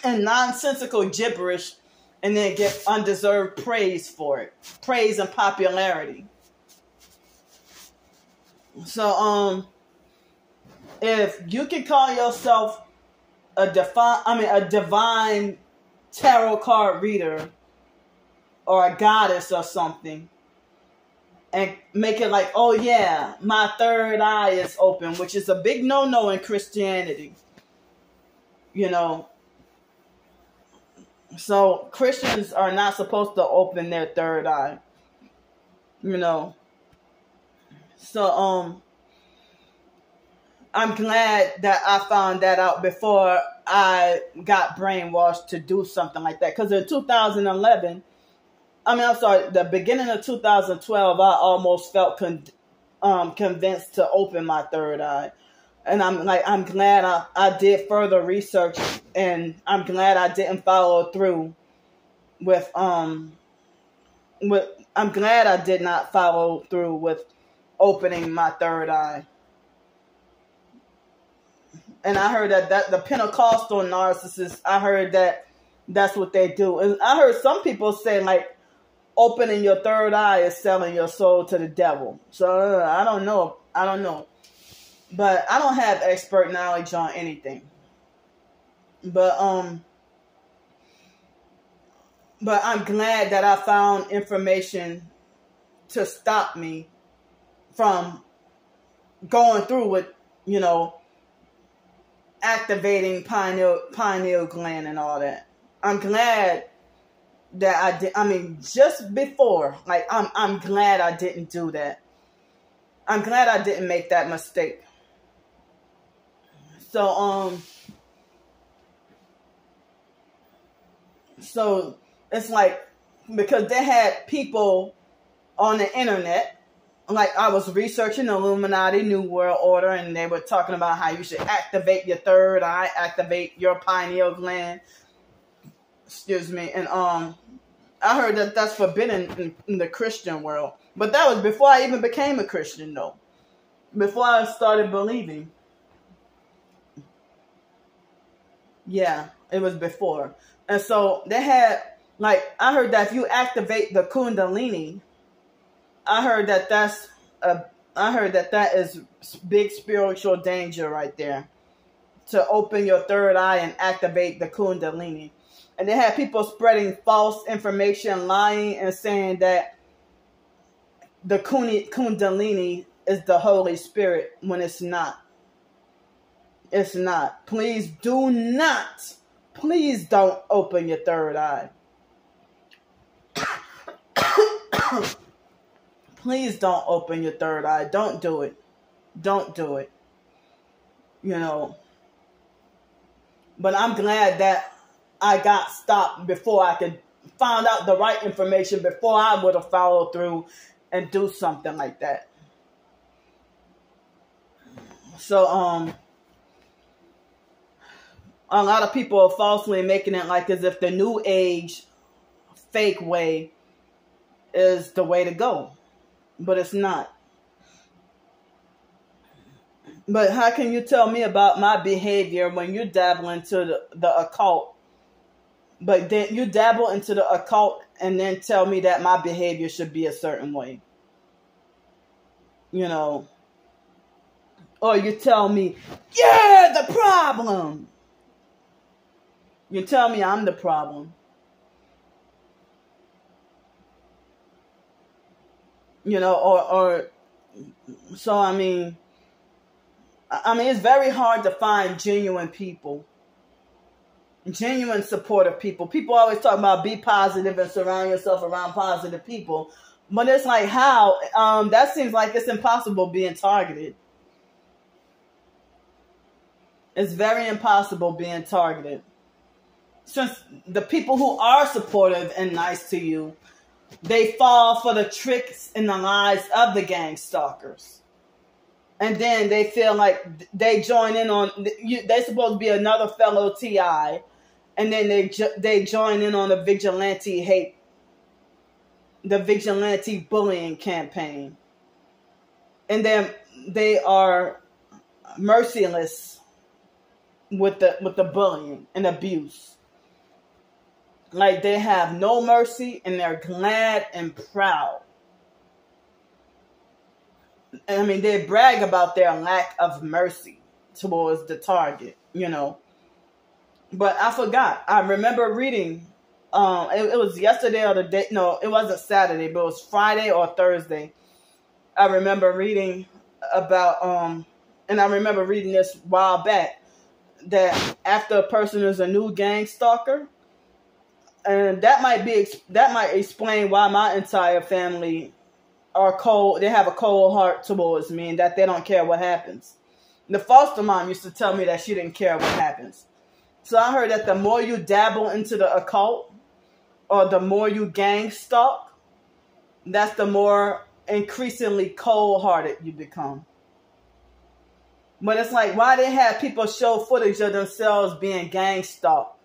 And nonsensical gibberish and then get undeserved praise for it. Praise and popularity. So, if you can call yourself a divine tarot card reader or a goddess or something, and make it like, oh yeah, my third eye is open, which is a big no-no in Christianity. You know, so Christians are not supposed to open their third eye. You know, so I'm glad that I found that out before I got brainwashed to do something like that. Because in 2011, the beginning of 2012, I almost felt convinced to open my third eye. And I'm glad I did further research, and I'm glad I didn't follow through with, I'm glad I did not follow through with opening my third eye. And I heard that the Pentecostal narcissists, I heard that that's what they do. And I heard some people say, like, opening your third eye is selling your soul to the devil. So I don't know. But I don't have expert knowledge on anything. But I'm glad that I found information to stop me from going through with, you know, activating pineal gland and all that. I'm glad that I did. I mean, just before, like, I'm glad I didn't do that. I'm glad I didn't make that mistake. So it's like, because they had people on the internet, like, I was researching Illuminati New World Order, and they were talking about how you should activate your third eye, activate your pineal gland. Excuse me. And I heard that that's forbidden in the Christian world. But that was before I even became a Christian, though. Before I started believing. Yeah, it was before. And so they had, like, I heard that if you activate the Kundalini, I heard that that is big spiritual danger right there. To open your third eye and activate the Kundalini. And they had people spreading false information, lying, and saying that the Kundalini is the Holy Spirit, when it's not. It's not. Please don't open your third eye. Please don't open your third eye. Don't do it. Don't do it. You know. But I'm glad that I got stopped before I could find out the right information, before I would have followed through and do something like that. So, a lot of people are falsely making it like as if the new age fake way is the way to go. But it's not. But how can you tell me about my behavior when you dabble into the occult? But then you dabble into the occult and then tell me that my behavior should be a certain way. You know. Or you tell me, you're the problem. You tell me I'm the problem. You know, or so I mean, it's very hard to find genuine people. Genuine supportive people. People always talk about be positive and surround yourself around positive people. But it's like, how? That seems like it's impossible being targeted. It's very impossible being targeted. Since the people who are supportive and nice to you, they fall for the tricks and the lies of the gang stalkers. And then they feel like they join in on, they're supposed to be another fellow TI. And then they join in on the vigilante hate, the vigilante bullying campaign. And then they are merciless with the bullying and abuse. like they have no mercy and they're glad and proud. I mean, they brag about their lack of mercy towards the target, you know. But I forgot. I remember reading, it was yesterday or the day, no, it wasn't Saturday, but it was Friday or Thursday. I remember reading about, and I remember reading this a while back, that after a person is a new gang stalker, and that might explain why my entire family are cold. They have a cold heart towards me, and that they don't care what happens. The foster mom used to tell me that she didn't care what happens. So I heard that the more you dabble into the occult, or the more you gang stalk, that's the more increasingly cold-hearted you become. But it's like, why they have people show footage of themselves being gang stalked,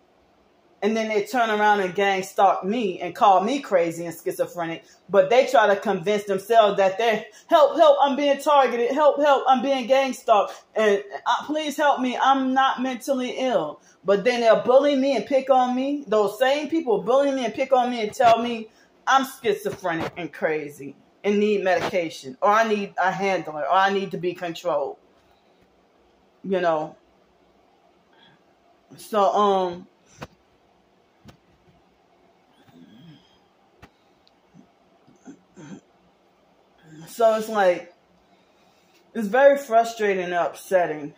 and then they turn around and gang stalk me and call me crazy and schizophrenic, but they try to convince themselves that they're, help, I'm being targeted, help, I'm being gang stalked, and please help me, I'm not mentally ill. But then they'll bully me and pick on me. Those same people bully me and pick on me and tell me I'm schizophrenic and crazy and need medication, or I need a handler, or I need to be controlled. You know. So, so it's like, it's very frustrating and upsetting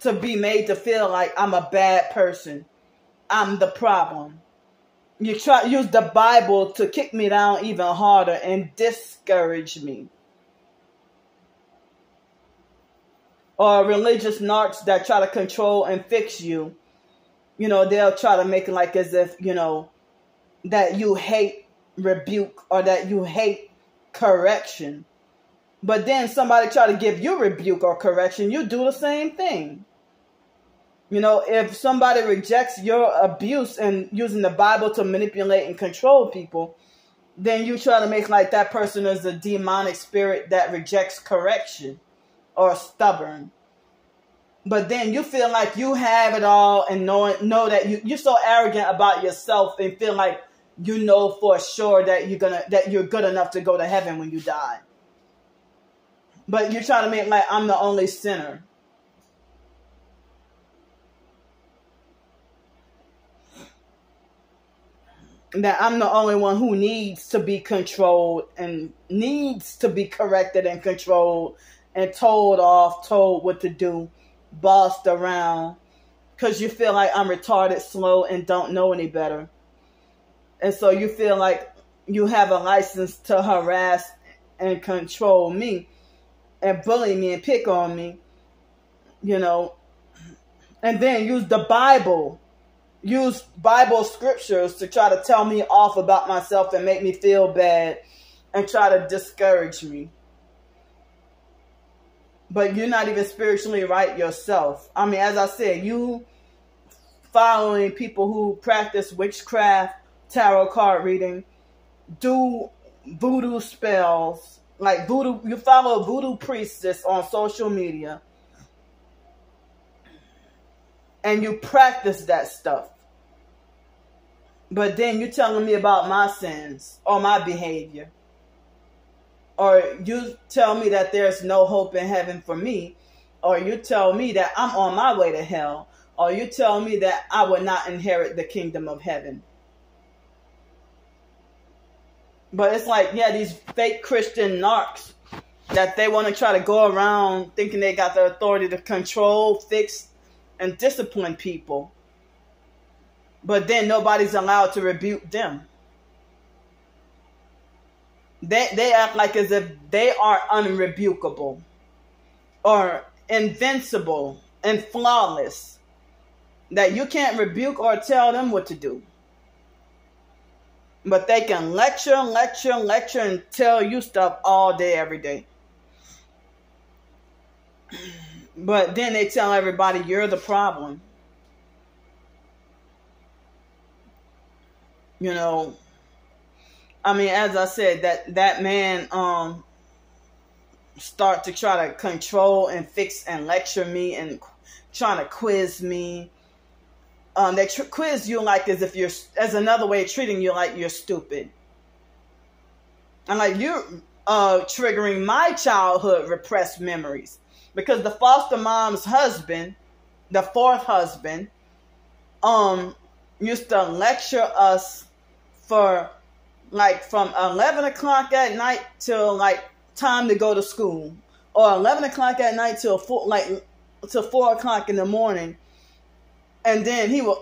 to be made to feel like I'm a bad person. I'm the problem. You try to use the Bible to kick me down even harder and discourage me. Or religious narcs that try to control and fix you. You know, they'll try to make it like as if, you know, that you hate rebuke or that you hate correction. But then somebody try to give you rebuke or correction, you do the same thing. You know, if somebody rejects your abuse and using the Bible to manipulate and control people, then you try to make like that person is a demonic spirit that rejects correction or stubborn. But then you feel like you have it all and know that you're so arrogant about yourself and feel like you know for sure that you're good enough to go to heaven when you die. But you're trying to make like I'm the only sinner. That I'm the only one who needs to be controlled and needs to be corrected and controlled and told off, told what to do, bossed around, because you feel like I'm retarded, slow, and don't know any better. And so you feel like you have a license to harass and control me and bully me and pick on me, you know, and then use the Bible. Use Bible scriptures to try to tell me off about myself and make me feel bad and try to discourage me. But you're not even spiritually right yourself. I mean, as I said, you following people who practice witchcraft, tarot card reading, do voodoo spells, like voodoo, you follow a voodoo priestess on social media. And you practice that stuff. But then you're telling me about my sins or my behavior. Or you tell me that there's no hope in heaven for me. Or you tell me that I'm on my way to hell. Or you tell me that I will not inherit the kingdom of heaven. But it's like, yeah, these fake Christian narcs that they want to try to go around thinking they got the authority to control, fix, and discipline people. But then nobody's allowed to rebuke them. They act like as if they are unrebukable or invincible and flawless. That you can't rebuke or tell them what to do. But they can lecture, and tell you stuff all day, every day. But then they tell everybody you're the problem. You know, I mean, as I said, that man start to try to control and fix and lecture me and trying to quiz me they quiz you like as another way of treating you like you're stupid. And like you're triggering my childhood repressed memories. Because the foster mom's husband, the fourth husband, used to lecture us for like from 11 o'clock at night till like time to go to school, or 11 o'clock at night till 4 o'clock in the morning, and then he would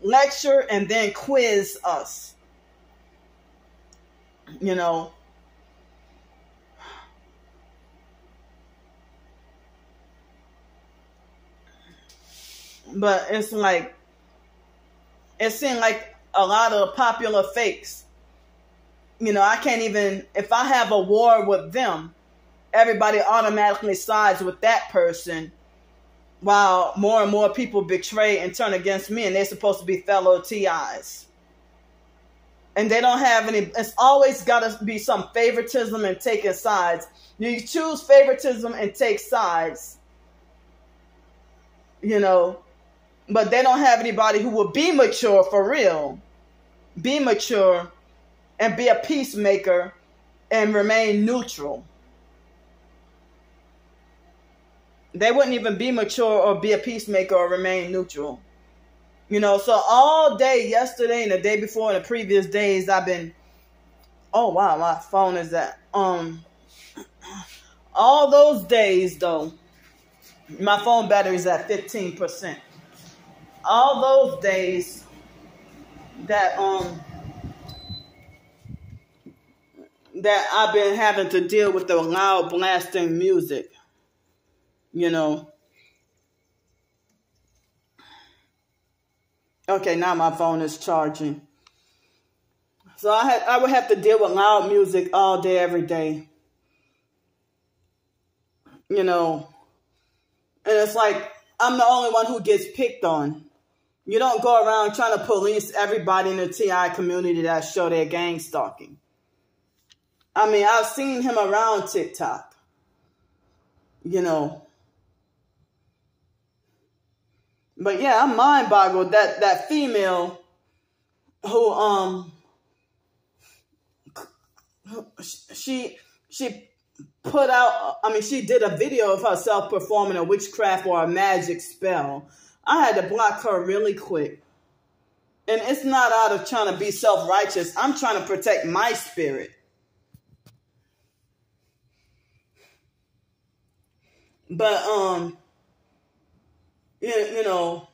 lecture and then quiz us, you know. But it's like, it seemed like a lot of popular fakes, you know, I can't even, if I have a war with them, everybody automatically sides with that person, while more and more people betray and turn against me, and they're supposed to be fellow TIs. And they don't have any, it's always got to be some favoritism and taking sides. You choose favoritism and take sides, you know, but they don't have anybody who will be mature for real. Be mature and be a peacemaker and remain neutral. They wouldn't even be mature or be a peacemaker or remain neutral. You know, so all day yesterday and the day before and the previous days I've been, oh wow, my phone is at, all those days though, my phone battery is at 15%. All those days that I've been having to deal with the loud blasting music, you know. Okay, now my phone is charging. So I would have to deal with loud music all day, every day, you know. And it's like, I'm the only one who gets picked on. You don't go around trying to police everybody in the TI community that show their gang stalking. I mean, I've seen him around TikTok, you know. But yeah, I'm mind boggled that female who, she put out, I mean, she did a video of herself performing a witchcraft or a magic spell. I had to block her really quick. And it's not out of trying to be self-righteous. I'm trying to protect my spirit. But, you know,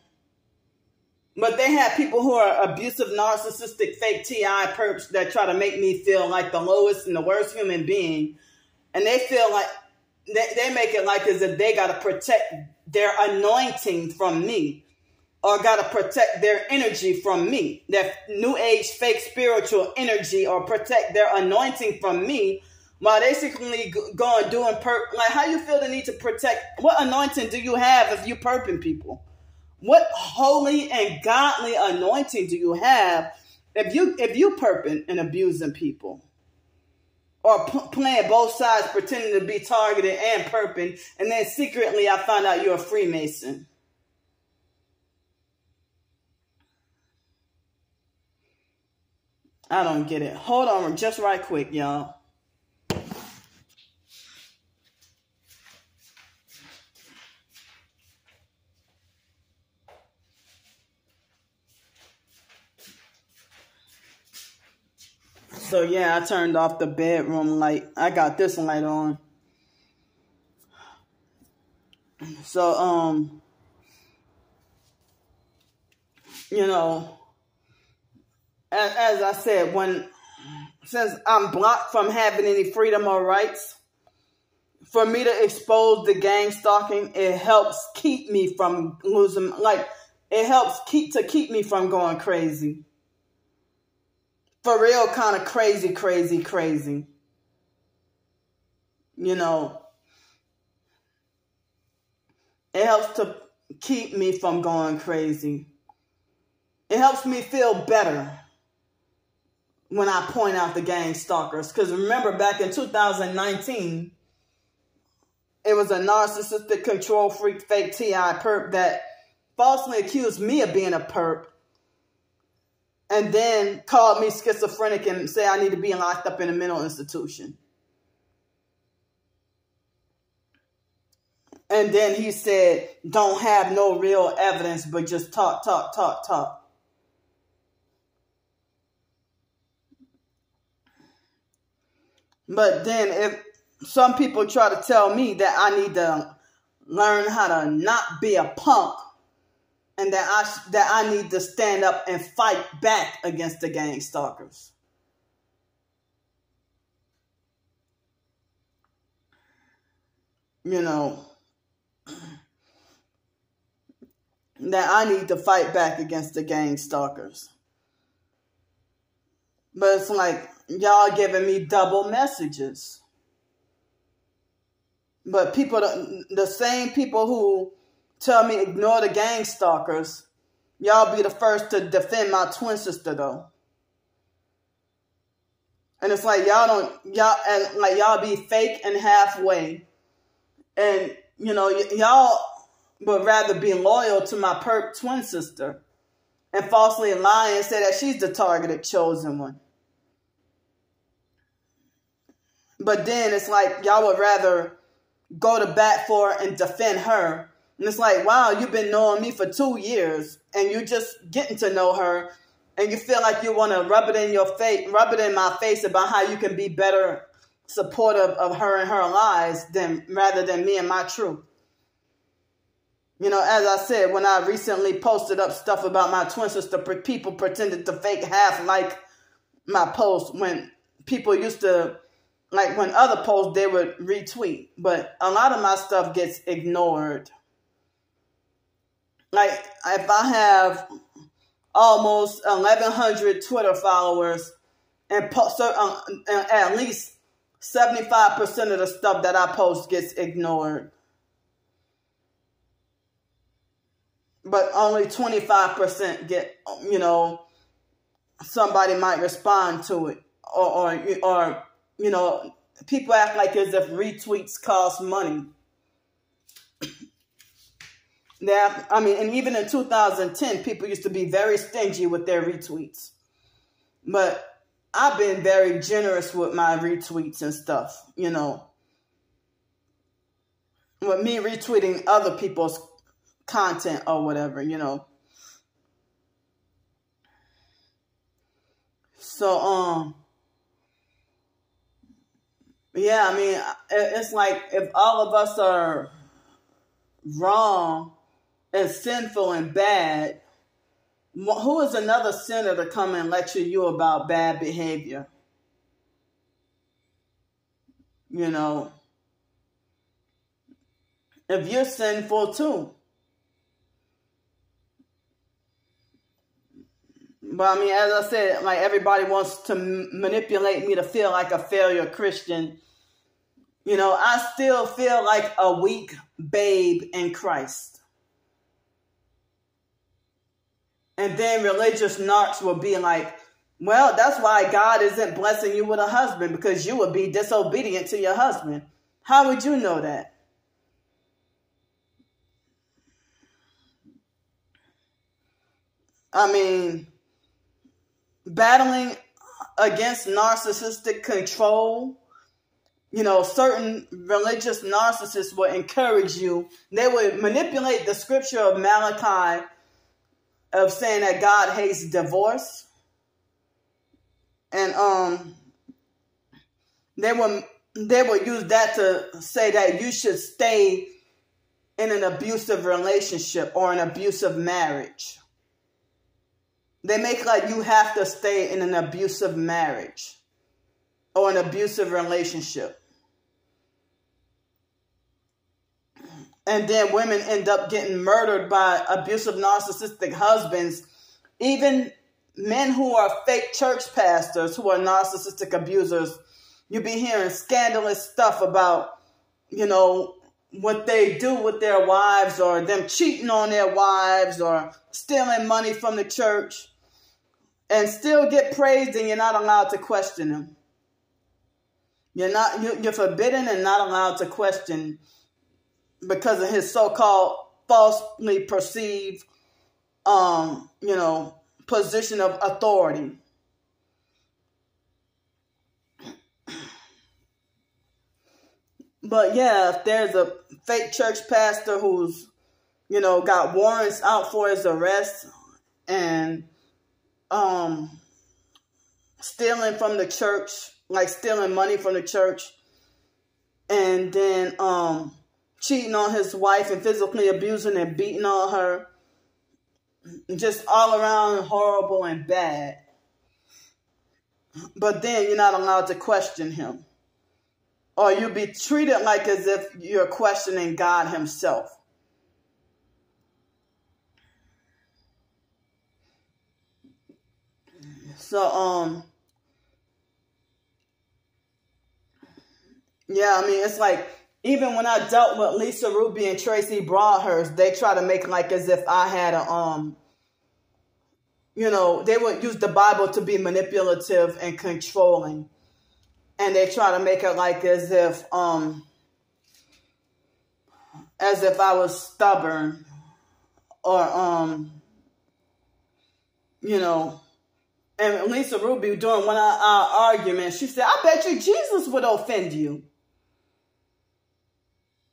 but they have people who are abusive, narcissistic, fake TI perps that try to make me feel like the lowest and the worst human being. And they feel like, they make it like as if they got to protect their anointing from me, or got to protect their energy from me, their new age fake spiritual energy, or protect their anointing from me, while they secretly going doing perp. Like, how you feel the need to protect? What anointing do you have if you perping people? What holy and godly anointing do you have if you perping and abusing people? Or playing both sides, pretending to be targeted and perping, and then secretly I find out you're a Freemason. I don't get it. Hold on just right quick, y'all. So yeah, I turned off the bedroom light. I got this light on. So, you know, as I said, since I'm blocked from having any freedom or rights, for me to expose the gang stalking, it helps keep me from losing, like, it helps keep me from going crazy. For real, kind of crazy. You know, it helps to keep me from going crazy. It helps me feel better when I point out the gang stalkers. Because remember, back in 2019, it was a narcissistic control freak fake TI perp that falsely accused me of being a perp, and then called me schizophrenic and say I need to be locked up in a mental institution. And then he said, don't have no real evidence, but just talk, talk, talk, talk. But then if some people try to tell me that I need to learn how to not be a punk, and that I need to stand up and fight back against the gang stalkers. You know, that I need to fight back against the gang stalkers. But it's like, y'all giving me double messages. But people, the same people who tell me ignore the gang stalkers, y'all be the first to defend my twin sister though. And it's like y'all be fake and halfway. And you know, y'all would rather be loyal to my perp twin sister and falsely lie and say that she's the targeted chosen one. But then it's like y'all would rather go to bat for and defend her. And it's like, wow, you've been knowing me for 2 years and you're just getting to know her, and you feel like you want to rub it in your face, rub it in my face about how you can be better supportive of her and her lies rather than me and my truth. You know, as I said, when I recently posted up stuff about my twin sister, people pretended to fake half like my post when people used to, like when other posts, they would retweet. But a lot of my stuff gets ignored. Like, if I have almost 1,100 Twitter followers and at least 75% of the stuff that I post gets ignored. But only 25% get, you know, somebody might respond to it. Or you know, people act like as if retweets cost money. Now, I mean, and even in 2010, people used to be very stingy with their retweets. But I've been very generous with my retweets and stuff, you know. With me retweeting other people's content or whatever, you know. So, yeah, I mean, it's like if all of us are wrong and sinful and bad, who is another sinner to come and lecture you about bad behavior? You know, if you're sinful too. But I mean, as I said, like everybody wants to manipulate me to feel like a failure Christian. You know, I still feel like a weak babe in Christ. And then religious narcs will be like, well, that's why God isn't blessing you with a husband, because you would be disobedient to your husband. How would you know that? I mean, battling against narcissistic control, you know, certain religious narcissists will encourage you. They would manipulate the scripture of Malachi of saying that God hates divorce. And they will use that to say that you should stay in an abusive relationship or an abusive marriage. They make like you have to stay in an abusive marriage or an abusive relationship. And then women end up getting murdered by abusive narcissistic husbands. Even men who are fake church pastors who are narcissistic abusers, you be hearing scandalous stuff about, you know, what they do with their wives, or them cheating on their wives, or stealing money from the church, and still get praised, and you're not allowed to question them. You're forbidden and not allowed to question because of his so-called falsely perceived, position of authority. But yeah, if there's a fake church pastor who's, got warrants out for his arrest and stealing from the church, like stealing money from the church, and then cheating on his wife and physically abusing and beating on her, just all around horrible and bad. But then you're not allowed to question him. Or you'll be treated like as if you're questioning God himself. So, yeah, I mean, it's like, even when I dealt with Lisa Ruby and Tracy Broadhurst, they try to make like as if I had a, they would use the Bible to be manipulative and controlling. And they try to make it like as if I was stubborn or, and Lisa Ruby during one of our arguments, she said, I bet you Jesus would offend you.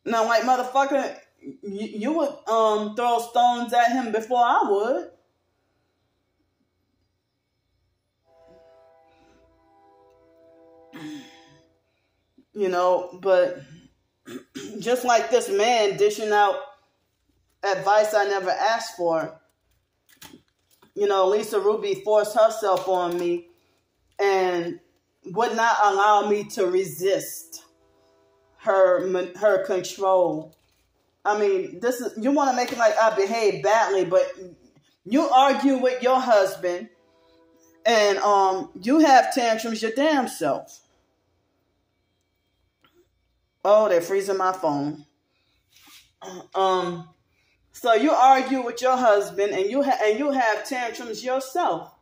Now, like, motherfucker, you would throw stones at him before I would. But just like this man dishing out advice I never asked for, Lisa Ruby forced herself on me and would not allow me to resist her control. I mean, you want to make it like I behave badly, but you argue with your husband and you have tantrums your damn self. Oh, they're freezing my phone. So you argue with your husband and you have tantrums yourself.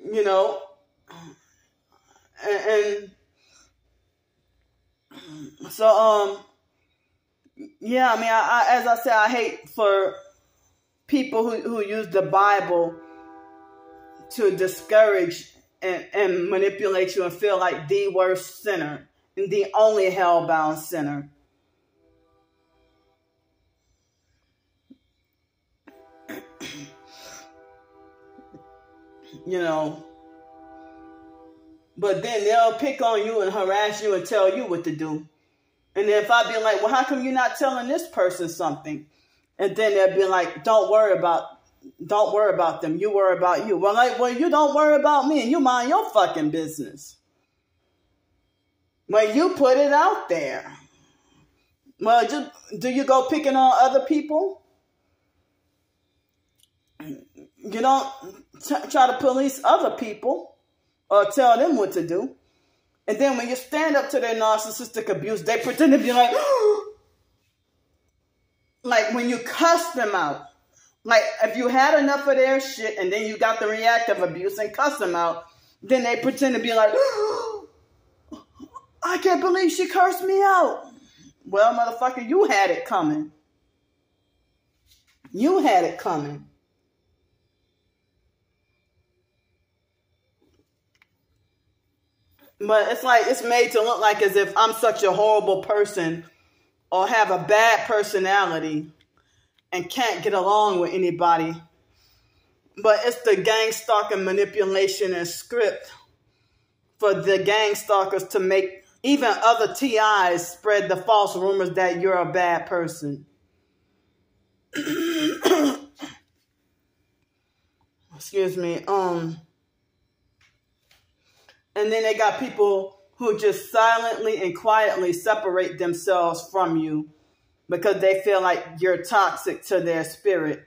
And so yeah, I mean, I as I said, I hate for people who use the Bible to discourage and manipulate you and feel like the worst sinner and the only hell-bound sinner. But then they'll pick on you and harass you and tell you what to do. And then if I be like, well, how come you're not telling this person something? And then they'll be like, don't worry about them. You worry about you. Well, you don't worry about me and you mind your fucking business. Well, you put it out there. Well, do you go picking on other people? You don't try to police other people or tell them what to do. And then when you stand up to their narcissistic abuse, they pretend to be like, like when you cuss them out. Like if you had enough of their shit and then you got the reactive abuse and cuss them out, then they pretend to be like, I can't believe she cursed me out. Well, motherfucker, you had it coming. You had it coming. But it's like, it's made to look like as if I'm such a horrible person or have a bad personality and can't get along with anybody. But it's the gang stalking manipulation and script for the gang stalkers to make even other TIs spread the false rumors that you're a bad person. Excuse me. And then they got people who just silently and quietly separate themselves from you because they feel like you're toxic to their spirit.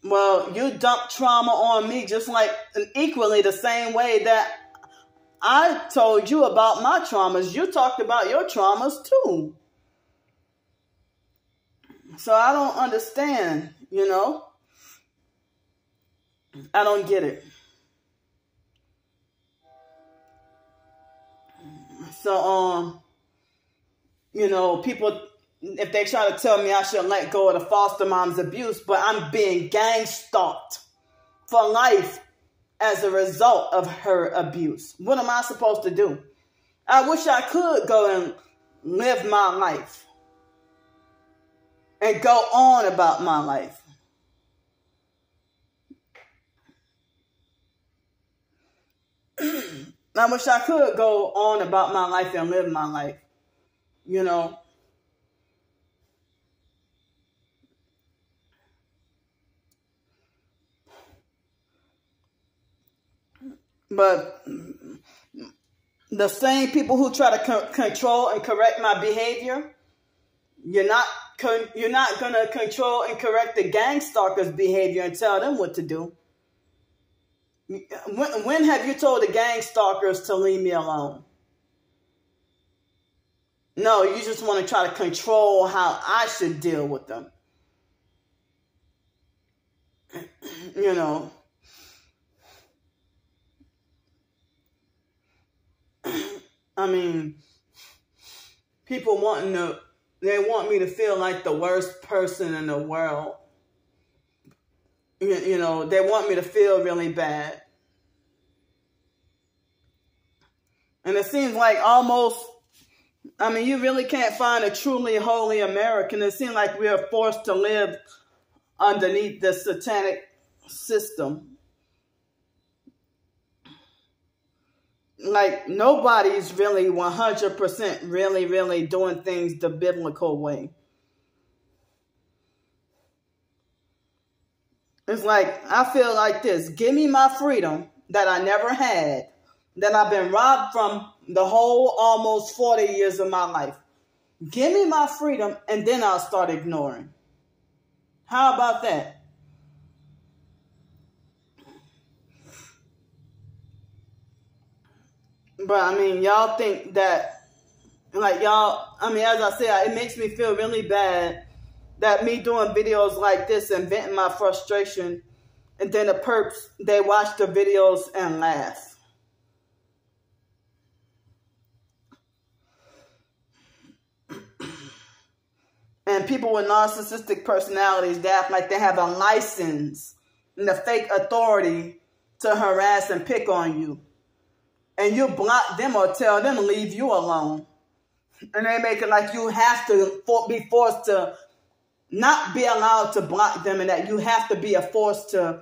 Well, you dump trauma on me just like equally the same way that I told you about my traumas. You talked about your traumas too. So I don't understand, I don't get it. So, people if they try to tell me I should let go of the foster mom's abuse, but I'm being gang stalked for life as a result of her abuse. What am I supposed to do? I wish I could go and live my life and go on about my life. I wish I could go on about my life and live my life, you know. But the same people who try to control and correct my behavior, you're not going to control and correct the gang stalker's behavior and tell them what to do. When have you told the gang stalkers to leave me alone? No, you just want to try to control how I should deal with them. You know. I mean, people they want me to feel like the worst person in the world. You know, they want me to feel really bad. And it seems like you really can't find a truly holy American. It seems like we are forced to live underneath the satanic system. Like, nobody's really 100% really doing things the biblical way. It's like, I feel like this. Give me my freedom that I never had, that I've been robbed from the whole almost 40 years of my life. Give me my freedom, and then I'll start ignoring. How about that? But, I mean, y'all think that, like, y'all, I mean, as I said, it makes me feel really bad that me doing videos like this and venting my frustration, and then the perps, they watch the videos and laugh. And people with narcissistic personalities, they act like they have a license and the fake authority to harass and pick on you. And you block them or tell them to leave you alone. And they make it like you have to be forced to not be allowed to block them, and that you have to be a force to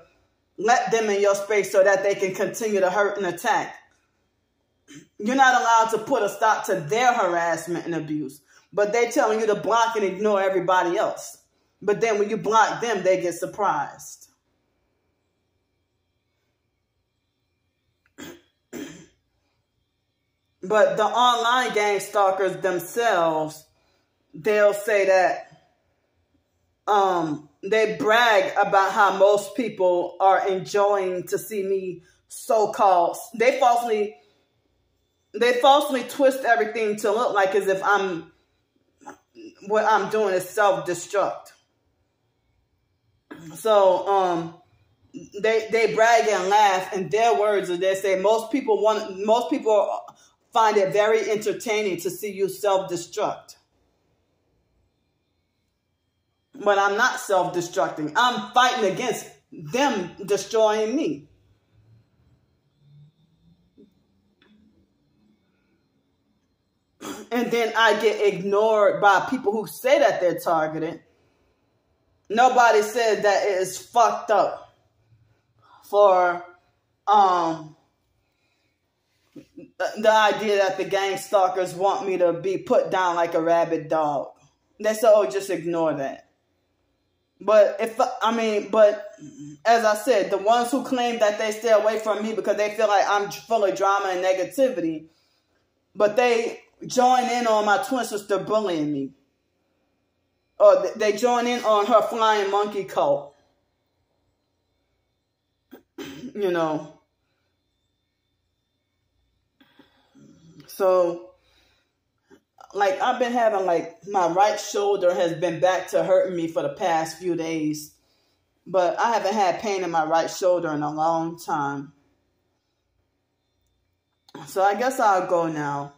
let them in your space so that they can continue to hurt and attack. You're not allowed to put a stop to their harassment and abuse. But they're telling you to block and ignore everybody else. But then when you block them, they get surprised. But the online gang stalkers themselves, they'll say that they brag about how most people are enjoying to see me so-called. They falsely twist everything to look like as if what I'm doing is self-destruct. So they brag and laugh, and their words are, they say most people find it very entertaining to see you self-destruct. But I'm not self-destructing. I'm fighting against them destroying me. And then I get ignored by people who say that they're targeted. Nobody said that it is fucked up for the idea that the gang stalkers want me to be put down like a rabid dog. They say, oh, just ignore that. But but as I said, the ones who claim that they stay away from me because they feel like I'm full of drama and negativity, but they join in on my twin sister bullying me. Or they join in on her flying monkey cult. You know. So, like, I've been having, like, my right shoulder has been back to hurting me for the past few days. But I haven't had pain in my right shoulder in a long time. So I guess I'll go now.